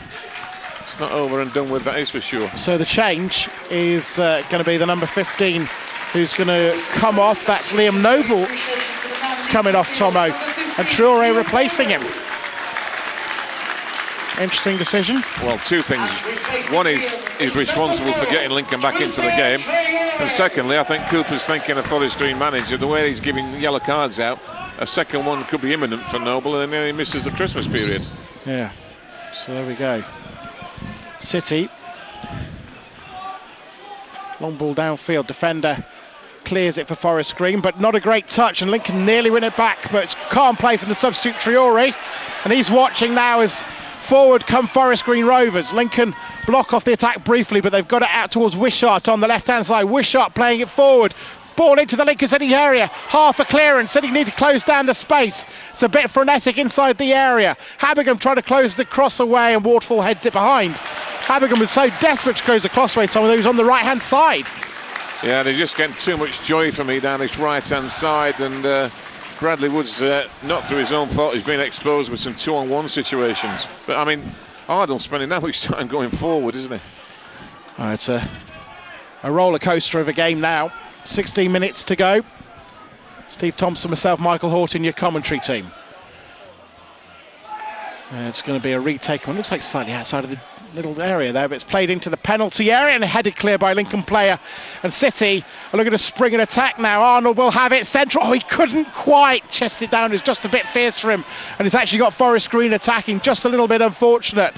not over and done with, that is for sure. So the change is going to be the number 15 who's going to come off. That's Liam Noble. It's coming off, Tomo, and Traore replacing him. Interesting decision. Well, 2 things. One is he's responsible for getting Lincoln back into the game, and secondly, I think Cooper's thinking a Forest Green manager, the way he's giving yellow cards out, a second one could be imminent for Noble, and then he misses the Christmas period. Yeah, so there we go. City. Long ball downfield, defender clears it for Forest Green, but not a great touch, and Lincoln nearly win it back, but it's calm play from the substitute Traore, and he's watching now as forward come Forest Green Rovers. Lincoln block off the attack briefly, but they've got it out towards Wishart on the left-hand side. Wishart playing it forward. Ball into the Lincoln City area, half a clearance. City need to close down the space. It's a bit frenetic inside the area. Habergam trying to close the cross away, and Waterfall heads it behind. Habergam was so desperate to close the crossway, Tom, that he was on the right-hand side. Yeah, they're just getting too much joy for me down this right-hand side, and Bradley Wood's not through his own fault. He's been exposed with some 2-on-1 situations. But I mean, Ardle's spending that much time going forward, isn't he? Oh, it's a roller coaster of a game now. 16 minutes to go. Steve Thompson, myself, Michael Horton, your commentary team. It's going to be a retake. It looks like slightly outside of the little area there, but it's played into the penalty area and headed clear by Lincoln player. And City are looking to spring an attack now. Arnold will have it central. Oh, he couldn't quite chest it down. It's just a bit fierce for him. And he's actually got Forest Green attacking. Just a little bit unfortunate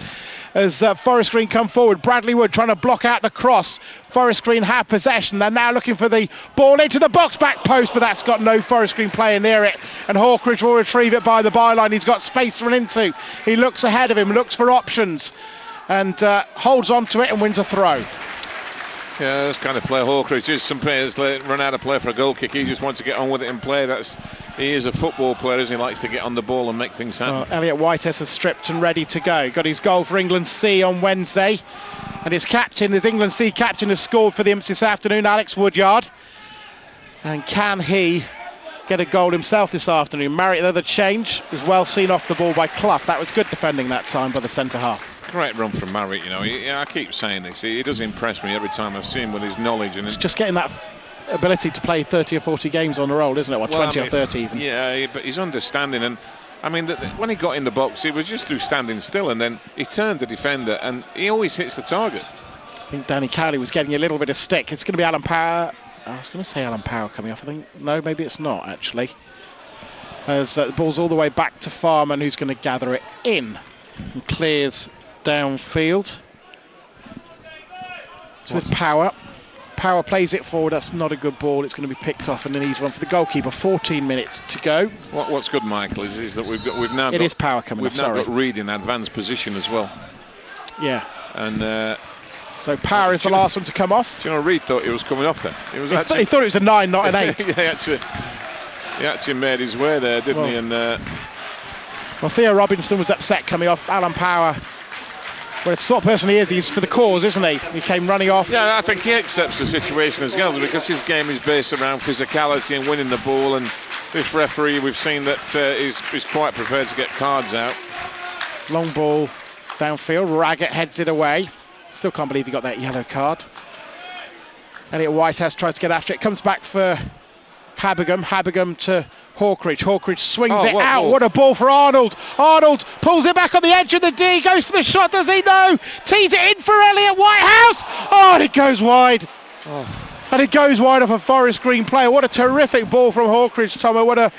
as Forest Green come forward. Bradley Wood trying to block out the cross. Forest Green have possession. They're now looking for the ball into the box back post, but that's got no Forest Green player near it. And Hawkridge will retrieve it by the byline. He's got space to run into. He looks ahead of him, looks for options, and holds on to it and wins a throw. Yeah, this kind of play Hawkridge is. Some players run out of play for a goal kick. He just wants to get on with it and play. He is a football player, isn't he? He likes to get on the ball and make things happen. Well, Elliot Whitehouse is stripped and ready to go. Got his goal for England C on Wednesday. And his England C captain, has scored for the Imps this afternoon, Alex Woodyard. And can he get a goal himself this afternoon? Marriott, the other change, was well seen off the ball by Clough. That was good defending that time by the centre half. Great run from Marriott, you know. I keep saying this. He does impress me every time I see him with his knowledge. And it's just getting that ability to play 30 or 40 games on a roll, isn't it? Or 20 or 30 even. Yeah, but his understanding, and I mean, when he got in the box, it was just through standing still, and then he turned the defender, and he always hits the target. I think Danny Cowley was getting a little bit of stick. It's going to be Alan Power. I was going to say Alan Power coming off. I think, no, maybe it's not, actually. As the ball's all the way back to Farman, who's going to gather it in and clears downfield. It's with Power. Power plays it forward. That's not a good ball. It's going to be picked off, and then he's one for the goalkeeper. 14 minutes to go. What's good, Michael, is that we've now it is Power coming off. We've now got Reid in advanced position as well. Yeah. And so Power is the last one to come off. Do you know, Reid thought he was coming off then. He thought it was a 9, not an 8. Yeah, he actually made his way there, didn't he? And well, Theo Robinson was upset coming off. Alan Power, well, it's the sort of person he is. He's for the cause, isn't he? He came running off. Yeah, I think he accepts the situation as well, because his game is based around physicality and winning the ball. And this referee, we've seen that is quite prepared to get cards out. Long ball downfield. Raggett heads it away. Still can't believe he got that yellow card. Elliot Whitehouse tries to get after it. Comes back for Habergum. Habergum to Hawkridge. Hawkridge swings it out. What a ball for Arnold. Arnold pulls it back on the edge of the D. Goes for the shot. Does he? No. Tees it in for Elliot Whitehouse. Oh, and it goes wide. And it goes wide off a Forest Green player. What a terrific ball from Hawkridge, Tomo. What a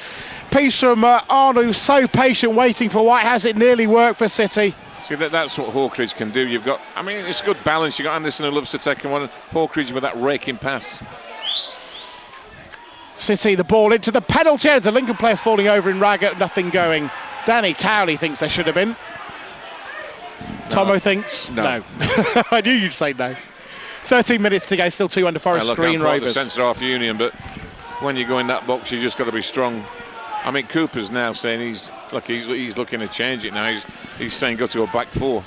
piece from Arnold, who's so patient waiting for Whitehouse. It nearly worked for City. See, that's what Hawkridge can do. You've got, I mean, it's good balance. You've got Anderson who loves to take one. Hawkridge with that raking pass. City, the ball into the penalty area. The Lincoln player falling over in Raggett, nothing going. Danny Cowley thinks there should have been. Tomo thinks no. I knew you'd say no. 13 minutes to go, still 2 under Forest Green Rovers. The centre half union, but when you go in that box, you just got to be strong. I mean, Cooper's now saying he's looking to change it now. He's saying go to a back 4.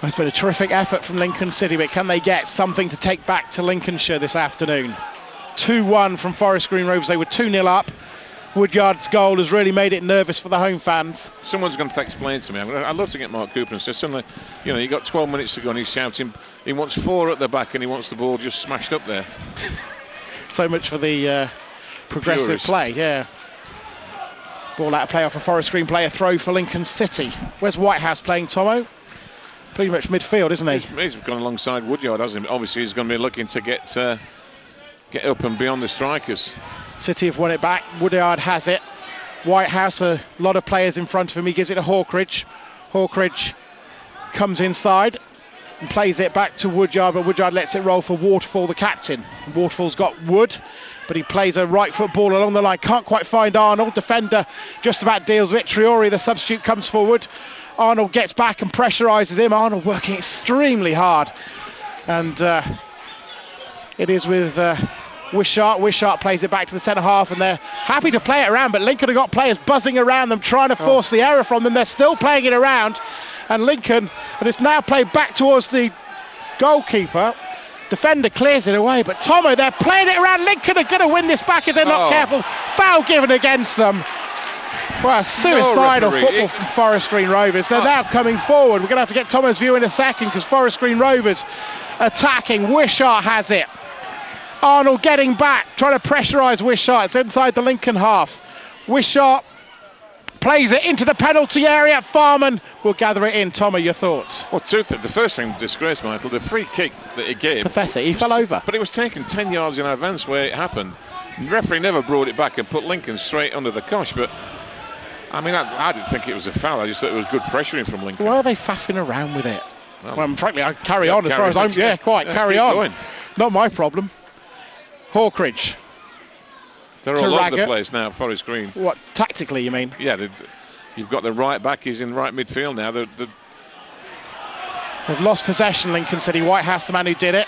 It's been a terrific effort from Lincoln City, but can they get something to take back to Lincolnshire this afternoon? 2-1 from Forest Green Rovers. They were 2-0 up. Woodyard's goal has really made it nervous for the home fans. Someone's going to explain to me. I'd love to get Mark Cooper and say something. You know, you got 12 minutes to go and he's shouting. He wants 4 at the back and he wants the ball just smashed up there. So much for the progressive play, yeah. Ball out of play off a Forest Green player. Throw for Lincoln City. Where's Whitehouse playing, Tomo? Pretty much midfield, isn't he? He's gone alongside Woodyard, hasn't he? Obviously, he's going to be looking to get up and beyond the strikers. City have won it back. Woodyard has it. Whitehouse, a lot of players in front of him. He gives it to Hawkridge. Hawkridge comes inside and plays it back to Woodyard, but Woodyard lets it roll for Waterfall, the captain. Waterfall's got Wood, but he plays a right foot ball along the line. Can't quite find Arnold. Defender just about deals with it. Triori, the substitute, comes forward. Arnold gets back and pressurises him. Arnold working extremely hard. And it is with Wishart. Wishart plays it back to the centre half, and they're happy to play it around, but Lincoln have got players buzzing around them, trying to force the error from them. They're still playing it around, and Lincoln, and it's now played back towards the goalkeeper. Defender clears it away, but Tomo, they're playing it around. Lincoln are going to win this back if they're not careful. Foul given against them. Well, suicidal football from Forest Green Rovers. They're now coming forward. We're going to have to get Tomo's view in a second, because Forest Green Rovers attacking. Wishart has it. Arnold getting back, trying to pressurise Wishart. It's inside the Lincoln half. Wishart plays it into the penalty area. Farman will gather it in. Tommy, your thoughts? Well, the first thing disgraced Michael, the free kick that he gave. Pathetic, he fell over. But it was taken 10 yards in advance where it happened. The referee never brought it back and put Lincoln straight under the cosh, but I mean, I didn't think it was a foul. I just thought it was good pressuring from Lincoln. Why are they faffing around with it? Well, frankly, I carry on as far as I'm... Yeah, quite, carry on. Going. Not my problem. Hawkridge. They're all over the place now, Forest Green. What, tactically, you mean? Yeah, you've got the right back. He's in right midfield now. They've lost possession, Lincoln City. Whitehouse, the man who did it.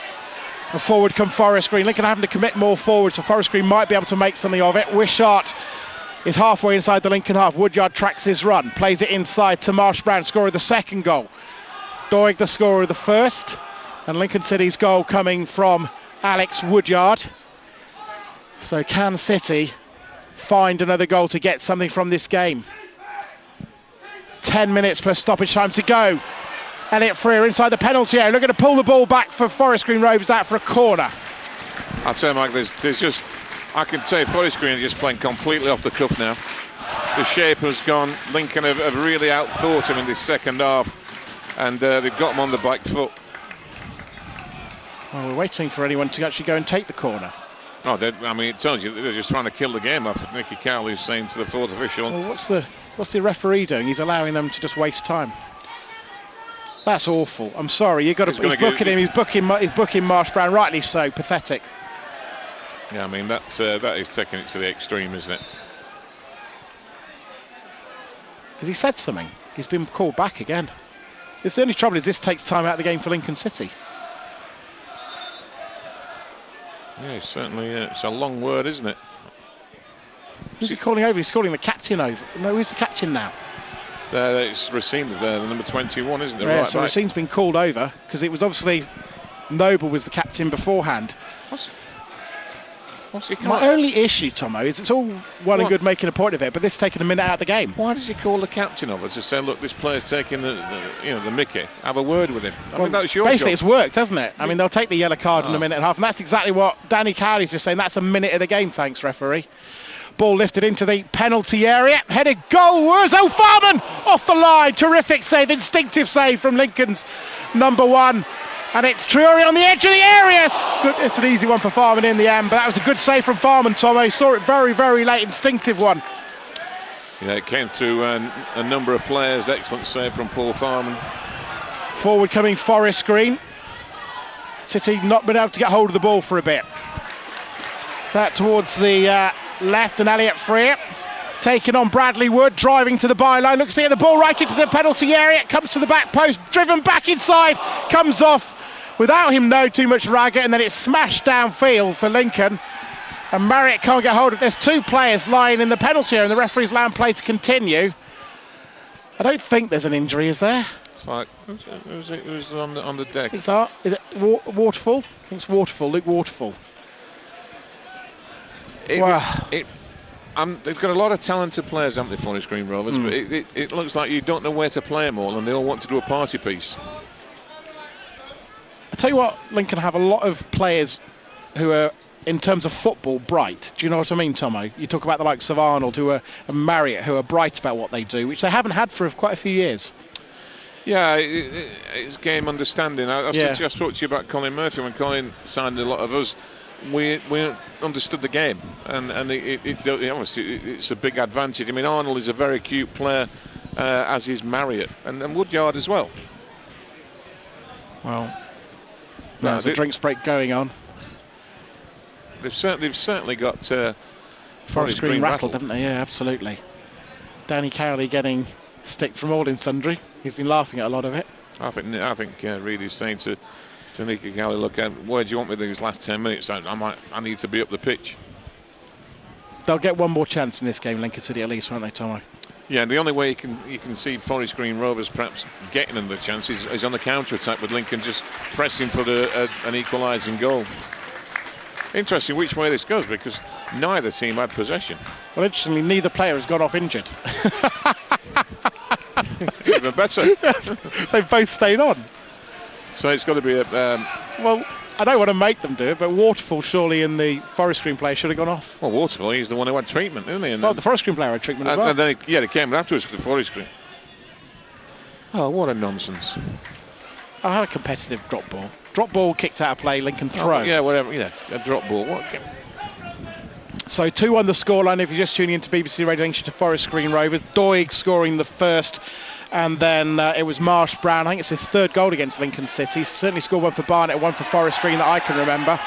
And forward come Forest Green. Lincoln having to commit more forward, so Forest Green might be able to make something of it. Wishart is halfway inside the Lincoln half. Woodyard tracks his run, plays it inside to Marsh Brown, scorer of the second goal. Doig, the scorer of the first. And Lincoln City's goal coming from Alex Woodyard. So can City find another goal to get something from this game? 10 minutes plus stoppage time to go. Elliot Freer inside the penalty area, looking to pull the ball back for Forest Green Rovers out for a corner. I'll tell you, Mike, there's just, I can say Forest Green are just playing completely off the cuff now. The shape has gone. Lincoln have really outthought him in this second half, and they've got him on the back foot. Well, we're waiting for anyone to actually go and take the corner. Oh, I mean, it tells you they're just trying to kill the game off. Nicky Cowley's saying to the fourth official. Well, what's the referee doing? He's allowing them to just waste time. That's awful. I'm sorry. He's booking him. He's booking Marsh Brown. Rightly so. Pathetic. Yeah, I mean that is taking it to the extreme, isn't it? Has he said something? He's been called back again. It's the only trouble is this takes time out of the game for Lincoln City. Yeah, certainly. It's a long word, isn't it? Who's he calling over? He's calling the captain over. No, who's the captain now? It's Racine, the number 21, isn't it? Yeah, right, so Racine's been called over because it was obviously Noble was the captain beforehand. My only issue, Tomo, is it's all well and good making a point of it, but this is taking a minute out of the game. Why does he call the captain over to say, look, this player's taking the mickey? Have a word with him. I mean, that's your basically, job. It's worked, hasn't it? I mean, they'll take the yellow card in a minute and a half, and that's exactly what Danny Cowley's just saying. That's a minute of the game, thanks, referee. Ball lifted into the penalty area, headed goalwards. Oh, Farman off the line. Terrific save, instinctive save from Lincoln's number one. And it's Traore on the edge of the area. It's an easy one for Farman in the end, but that was a good save from Farman, Tomo. Saw it very, very late, instinctive one. Yeah, it came through a number of players. Excellent save from Paul Farman. Forward coming Forest Green. City not been able to get hold of the ball for a bit. That towards the left, and Elliot Freer taking on Bradley Wood, driving to the byline, looks to get the ball right into the penalty area, comes to the back post, driven back inside, comes off without him too much ragged, and then it's smashed downfield for Lincoln, and Marriott can't get hold of it. There's two players lying in the penalty area and the referee's allowing play to continue. I don't think there's an injury, is there? It's like it was on the deck. Is it Waterfall? I think it's Waterfall, Luke Waterfall. They've got a lot of talented players, haven't they, Forest Green Rovers? But it looks like you don't know where to play them all, and they all want to do a party piece. I tell you what, Lincoln have a lot of players who are, in terms of football, bright. Do you know what I mean, Tomo? You talk about the likes of Arnold, and Marriott, who are bright about what they do, which they haven't had for quite a few years. Yeah, it's game understanding. I spoke to you about Colin Murphy when Colin signed a lot of us. We understood the game, and obviously it's a big advantage. I mean, Arnold is a very cute player, as is Marriott, and Woodyard as well. Well, there's a drinks break going on. They've certainly got Forest Green rattled, haven't they? Yeah, absolutely. Danny Cowley getting stick from all and sundry. He's been laughing at a lot of it. I think Reedy's saying to Nicky Cowley, look, where do you want me these last 10 minutes? I need to be up the pitch. They'll get one more chance in this game, Lincoln City at least, won't they, Tomo? Yeah, and the only way you can see Forest Green Rovers perhaps getting another chance is on the counter-attack, with Lincoln just pressing for an equalising goal. Interesting which way this goes, because neither team had possession. Well, interestingly, neither player has gone off injured. Even better. They've both stayed on. So it's got to be a... well, I don't want to make them do it, but Waterfall surely in the Forest Green player should have gone off. Well, Waterfall, he's the one who had treatment, isn't he? And well, the Forest Green player had treatment as well. And then, they came afterwards for the Forest Green. Oh, what a nonsense. I had a competitive drop ball. Drop ball kicked out of play, Lincoln throw. Oh, yeah, whatever, yeah, a drop ball. What? So 2-1 the scoreline if you're just tuning into BBC Radio Lincolnshire to Forest Green Rovers. Doig scoring the first, and then it was Marsh Brown. I think it's his third goal against Lincoln City. Certainly scored one for Barnet, one for Forest Green that I can remember.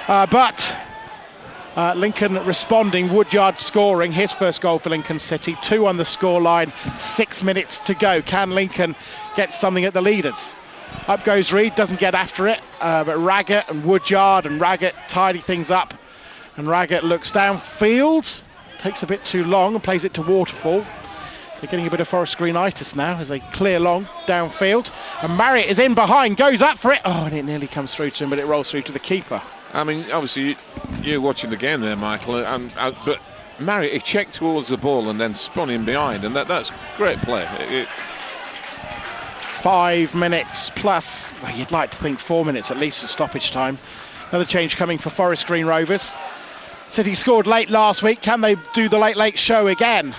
But Lincoln responding, Woodyard scoring his first goal for Lincoln City. 2 on the scoreline, 6 minutes to go. Can Lincoln get something at the leaders? Up goes Reid, doesn't get after it, but Raggett and Woodyard and Raggett tidy things up. And Raggett looks downfield, takes a bit too long and plays it to Waterfall. They're getting a bit of Forest Greenitis now as they clear long downfield. And Marriott is in behind, goes up for it. Oh, and it nearly comes through to him, but it rolls through to the keeper. I mean, obviously, you're watching the game there, Michael, but Marriott, he checked towards the ball and then spun in behind, and that's great play. 5 minutes plus, well, you'd like to think 4 minutes at least of stoppage time. Another change coming for Forest Green Rovers. City scored late last week. Can they do the late show again?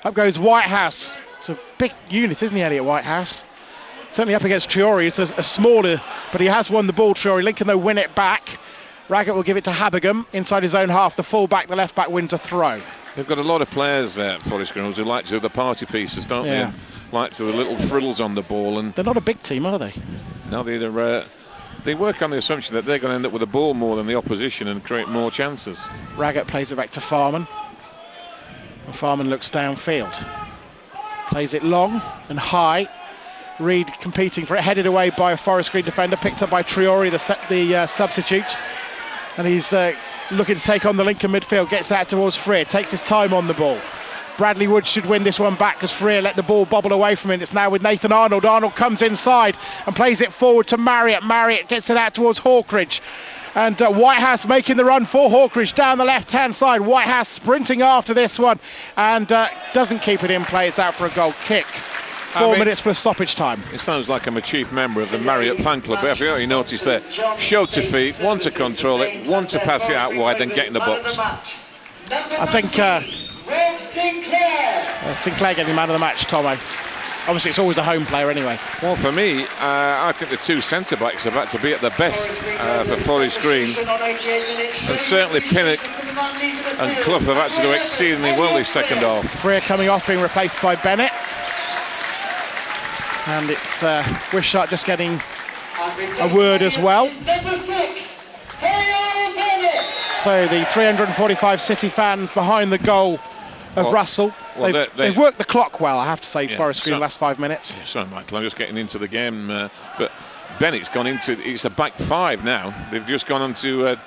Up goes Whitehouse. It's a big unit, isn't he, Elliot Whitehouse? Certainly up against Triori. It's a smaller, but he has won the ball, Triori. Lincoln, though, win it back. Raggett will give it to Habigam inside his own half. The full-back, the left-back wins a throw. They've got a lot of players there, Forest Green, who like to do the party pieces, don't they? And like to do the little frills on the ball. And they're not a big team, are they? No, they work on the assumption that they're going to end up with the ball more than the opposition and create more chances. Raggett plays it back to Farman. And Farman looks downfield. Plays it long and high. Reid competing for it, headed away by a Forest Green defender, picked up by Triori, the substitute. And he's looking to take on the Lincoln midfield, gets out towards Freer, takes his time on the ball. Bradley Wood should win this one back because Freer let the ball bobble away from him. It's now with Nathan Arnold. Arnold comes inside and plays it forward to Marriott. Marriott gets it out towards Hawkridge. And Whitehouse making the run for Hawkridge down the left-hand side. Whitehouse sprinting after this one and doesn't keep it in play. It's out for a goal kick. 4 minutes for stoppage time. It sounds like I'm a chief member of the Marriott fan club. But if you notice there, show to feet, one to control it, one to pass it out wide, then get in the box. I think Sinclair getting man of the match, Tomo. Obviously, it's always a home player anyway. Well, for me, I think the two centre-backs have had to be at their best for Forest Green. And certainly Pinnock and Clough have had to do exceedingly well this second half. Freer coming off, being replaced by Bennett. And it's Wishart just getting a word as well. So the 345 City fans behind the goal of Russell. Well, they've worked the clock well, I have to say, Forest Green, last 5 minutes. Yeah, sorry, Michael, I'm just getting into the game. But Bennett's gone into, it's a back five now. They've just gone on to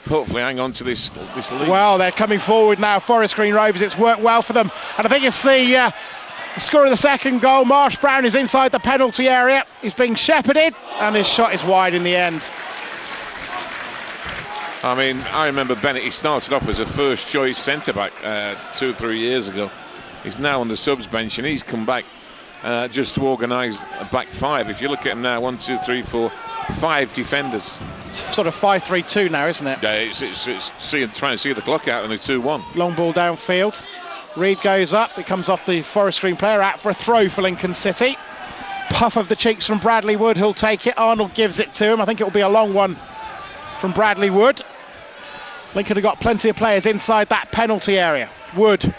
hopefully hang on to this lead. Well, they're coming forward now, Forest Green Rovers. It's worked well for them. And I think it's the score of the second goal. Marsh Brown is inside the penalty area. He's being shepherded, and his shot is wide in the end. I mean, I remember Bennett, he started off as a first choice centre-back 2 or 3 years ago. He's now on the subs bench and he's come back just to organise a back five. If you look at him now, 1, 2, 3, 4, 5 defenders. It's sort of 5-3-2 now, isn't it? Yeah, it's trying to see the clock out on the 2-1. Long ball downfield. Reid goes up, it comes off the Forest Green player, out for a throw for Lincoln City. Puff of the cheeks from Bradley Wood, who'll take it. Arnold gives it to him. I think it will be a long one from Bradley Wood. Lincoln have got plenty of players inside that penalty area. Wood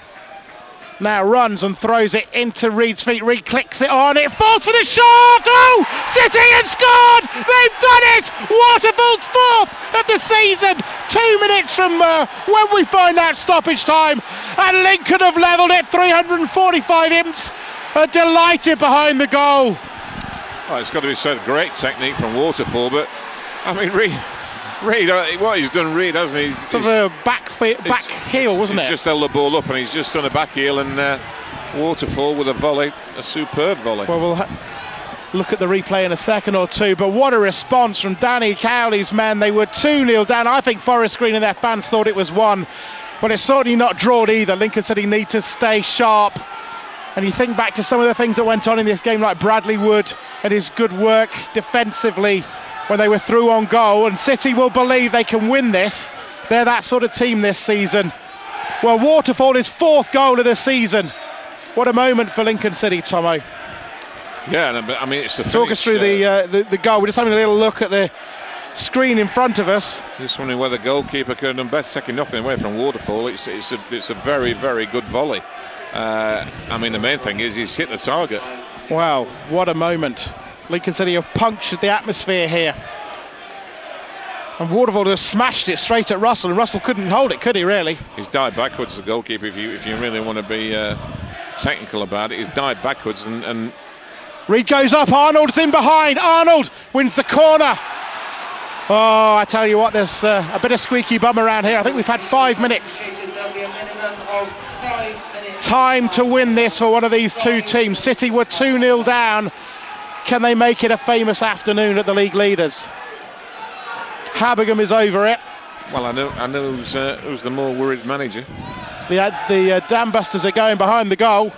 now runs and throws it into Reid's feet. Reid clicks it on, it falls for the shot! Oh! City have scored! They've done it! Waterfall's fourth of the season! 2 minutes from when we find that stoppage time, and Lincoln have levelled it. 345 Imps are delighted behind the goal. Well, it's got to be said, great technique from Waterfall, but I mean, Reid, what he's done, Reid, hasn't he? Sort of a back heel, wasn't it? He's just held the ball up and he's just done a back heel, and Waterfall with a volley, a superb volley. Well, we'll look at the replay in a second or two, but what a response from Danny Cowley's men. They were 2-0 down. I think Forest Green and their fans thought it was 1, but it's certainly not drawn either. Lincoln City need to stay sharp. And you think back to some of the things that went on in this game, like Bradley Wood and his good work defensively. when they were through on goal, and City will believe they can win this. They're that sort of team this season. Well, Waterfall is 4th goal of the season. What a moment for Lincoln City, Tomo. Yeah, I mean, it's the talk us through the goal. We're just having a little look at the screen in front of us. Just wondering whether the goalkeeper could have done better, taking nothing away from Waterfall. It's a very, very good volley. I mean, the main thing is he's hit the target. Wow, what a moment. Lincoln City have punctured the atmosphere here. And Waterfall just smashed it straight at Russell, and Russell couldn't hold it, could he, really? He's dived backwards, the goalkeeper, if you really want to be technical about it. He's dived backwards and Reid goes up, Arnold's in behind, Arnold wins the corner. Oh, I tell you what, there's a bit of squeaky bum around here. I think we've had 5 minutes. Time to win this for one of these two teams. City were 2-0 down. Can they make it a famous afternoon at the league leaders? Habigam is over it. Well, I know who's the more worried manager. The Dam Busters are going behind the goal.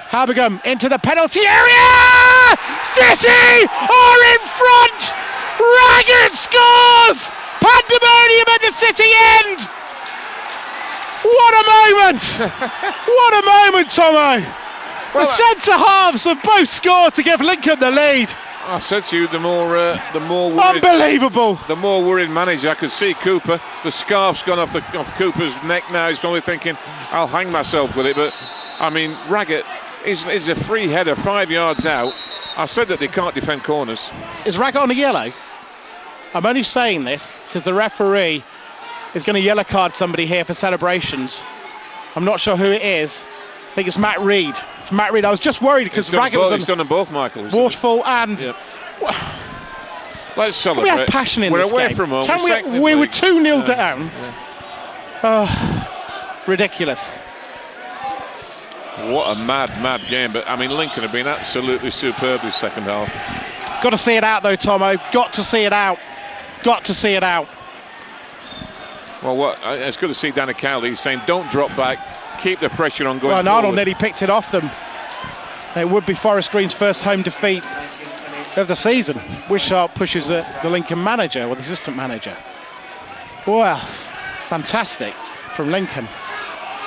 Habigam into the penalty area! City are in front! Raggett scores! Pandemonium at the City end! What a moment! What a moment, Tomo! Well, the centre halves have both scored to give Lincoln the lead. I said to you, the more worried, unbelievable. The more worried manager. I could see Cooper. The scarf's gone off Cooper's neck now. He's probably thinking, I'll hang myself with it. But I mean, Raggett is a free header 5 yards out. I said that they can't defend corners. Is Raggett on a yellow? I'm only saying this because the referee is going to yellow card somebody here for celebrations. I'm not sure who it is. I think it's Matt Reid. It's Matt Reid. I was just worried because Raggett was on. He's done them both, Michael. Waterfall and. Yep. Let's celebrate. Can we have passion in this game? We're away from home. Can we were 2-0 down. Ridiculous. What a mad game. But I mean, Lincoln have been absolutely superb this second half. Got to see it out though, Tomo. Got to see it out. Got to see it out. Well, it's good to see Danny Cowley. He's saying, don't drop back. Keep the pressure on going forward. Arnold nearly picked it off them. It would be Forest Green's first home defeat of the season. Wishart pushes the Lincoln manager, or the assistant manager. Well, fantastic from Lincoln.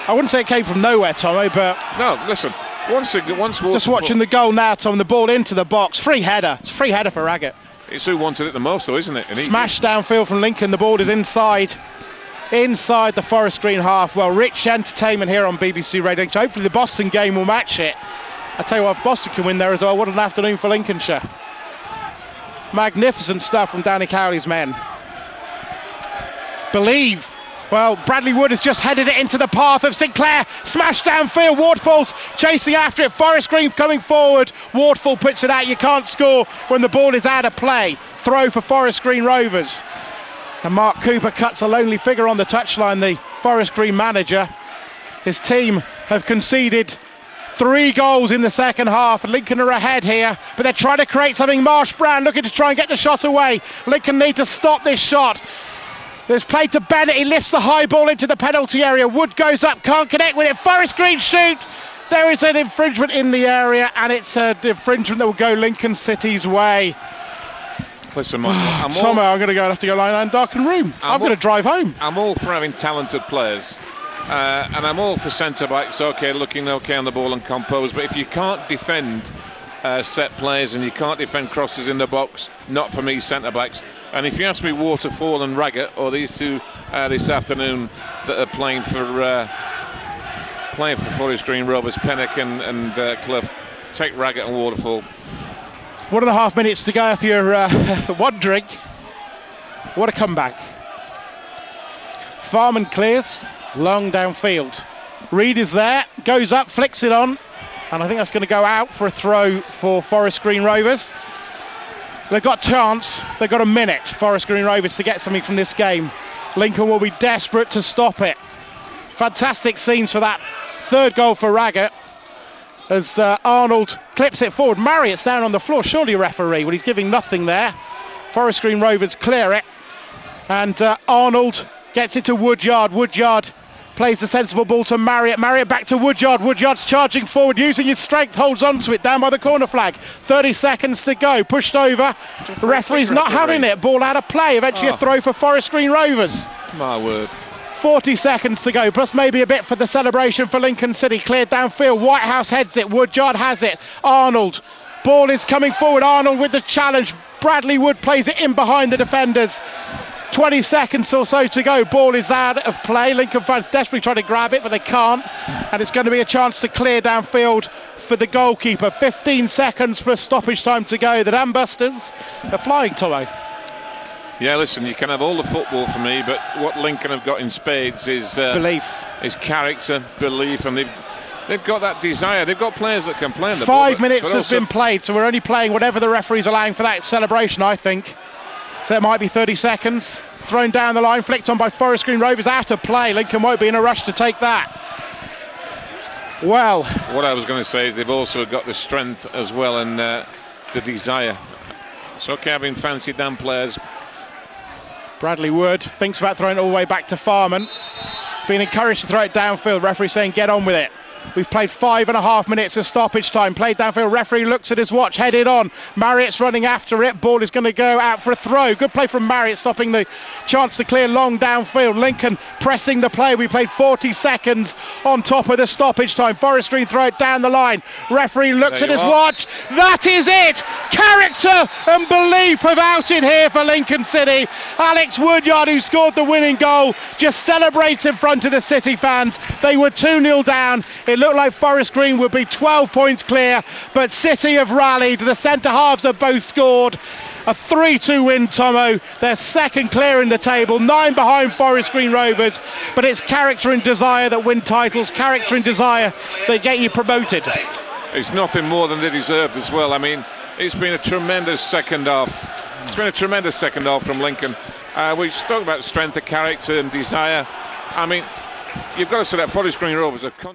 I wouldn't say it came from nowhere, Tomo, but... No, listen, once just watching the goal now, Tom, the ball into the box. Free header. It's a free header for Raggett. It's who wanted it the most, though, isn't it? Smash downfield from Lincoln. The ball is inside the Forest Green half. Well, rich entertainment here on BBC Radio. Hopefully the Boston game will match it. I tell you what, if Boston can win there as well, what an afternoon for Lincolnshire. Magnificent stuff from Danny Cowley's men. Believe. Well, Bradley Wood has just headed it into the path of Sinclair. Smash downfield. Wardfall's chasing after it. Forest Green coming forward. Wardfall puts it out. You can't score when the ball is out of play. Throw for Forest Green Rovers. And Mark Cooper cuts a lonely figure on the touchline, the Forest Green manager. His team have conceded 3 goals in the second half. Lincoln are ahead here, but they're trying to create something. Marsh Brown looking to try and get the shot away. Lincoln need to stop this shot. There's play to Bennett. He lifts the high ball into the penalty area. Wood goes up, can't connect with it. Forest Green shoot. There is an infringement in the area, and it's an infringement that will go Lincoln City's way. Listen, I'm going to have to go lie down in a darkened room. I'm going to drive home. I'm all for having talented players, and I'm all for centre-backs, looking okay on the ball and composed, but if you can't defend set plays and you can't defend crosses in the box, not for me, centre-backs. And if you ask me, Waterfall and Raggett, or these two this afternoon that are playing for Forest Green Rovers, Pennock and Clough, take Raggett and Waterfall. 1.5 minutes to go if you're wondering. What a comeback. Farman clears, long downfield. Reid is there, goes up, flicks it on, and I think that's going to go out for a throw for Forest Green Rovers. They've got chance, they've got a minute, Forest Green Rovers, to get something from this game. Lincoln will be desperate to stop it. Fantastic scenes for that third goal for Raggett, as Arnold clips it forward. Marriott's down on the floor, surely a referee, but he's giving nothing there. Forest Green Rovers clear it, and Arnold gets it to Woodyard. Woodyard Plays the sensible ball to Marriott. Marriott back to Woodyard. Woodyard's charging forward, using his strength, holds on to it down by the corner flag. 30 seconds to go. Pushed over. The referee's not having it. Ball out of play. Eventually a throw for Forest Green Rovers. My word. 40 seconds to go, plus maybe a bit for the celebration for Lincoln City. Cleared downfield. Whitehouse heads it. Woodyard has it. Arnold. Ball is coming forward. Arnold with the challenge. Bradley Wood plays it in behind the defenders. 20 seconds or so to go. Ball is out of play. Lincoln fans desperately trying to grab it, but they can't. And it's going to be a chance to clear downfield for the goalkeeper. 15 seconds for stoppage time to go. The Dam Busters are flying, Tomo. Yeah, listen, you can have all the football for me, but what Lincoln have got in spades is belief, is character, belief, and they've got that desire. They've got players that can play in the 5 minutes has been played, so we're only playing whatever the referee's allowing for that celebration, I think. So it might be 30 seconds. Thrown down the line, flicked on by Forest Green Rovers, out of play. Lincoln won't be in a rush to take that. Well, what I was going to say is they've also got the strength as well, and the desire. It's okay having fancy damn players. Bradley Wood thinks about throwing it all the way back to Farman. He's been encouraged to throw it downfield. Referee saying get on with it. We've played 5.5 minutes of stoppage time. Played downfield. Referee looks at his watch, headed on. Marriott's running after it. Ball is going to go out for a throw. Good play from Marriott, stopping the chance to clear long downfield. Lincoln pressing the play. We played 40 seconds on top of the stoppage time. Forest Green throw it down the line. Referee looks at his watch. That is it. Character and belief have outed here for Lincoln City. Alex Woodyard, who scored the winning goal, just celebrates in front of the City fans. They were 2-0 down. It looked like Forest Green would be 12 points clear, but City have rallied. The centre halves have both scored. A 3-2 win, Tomo. They're second clear in the table, 9 behind Forest Green Rovers. But it's character and desire that win titles, character and desire that get you promoted. It's nothing more than they deserved as well. I mean, it's been a tremendous second half. It's been a tremendous second half from Lincoln. We talked about strength of character and desire. I mean, you've got to say that Forest Green Rovers are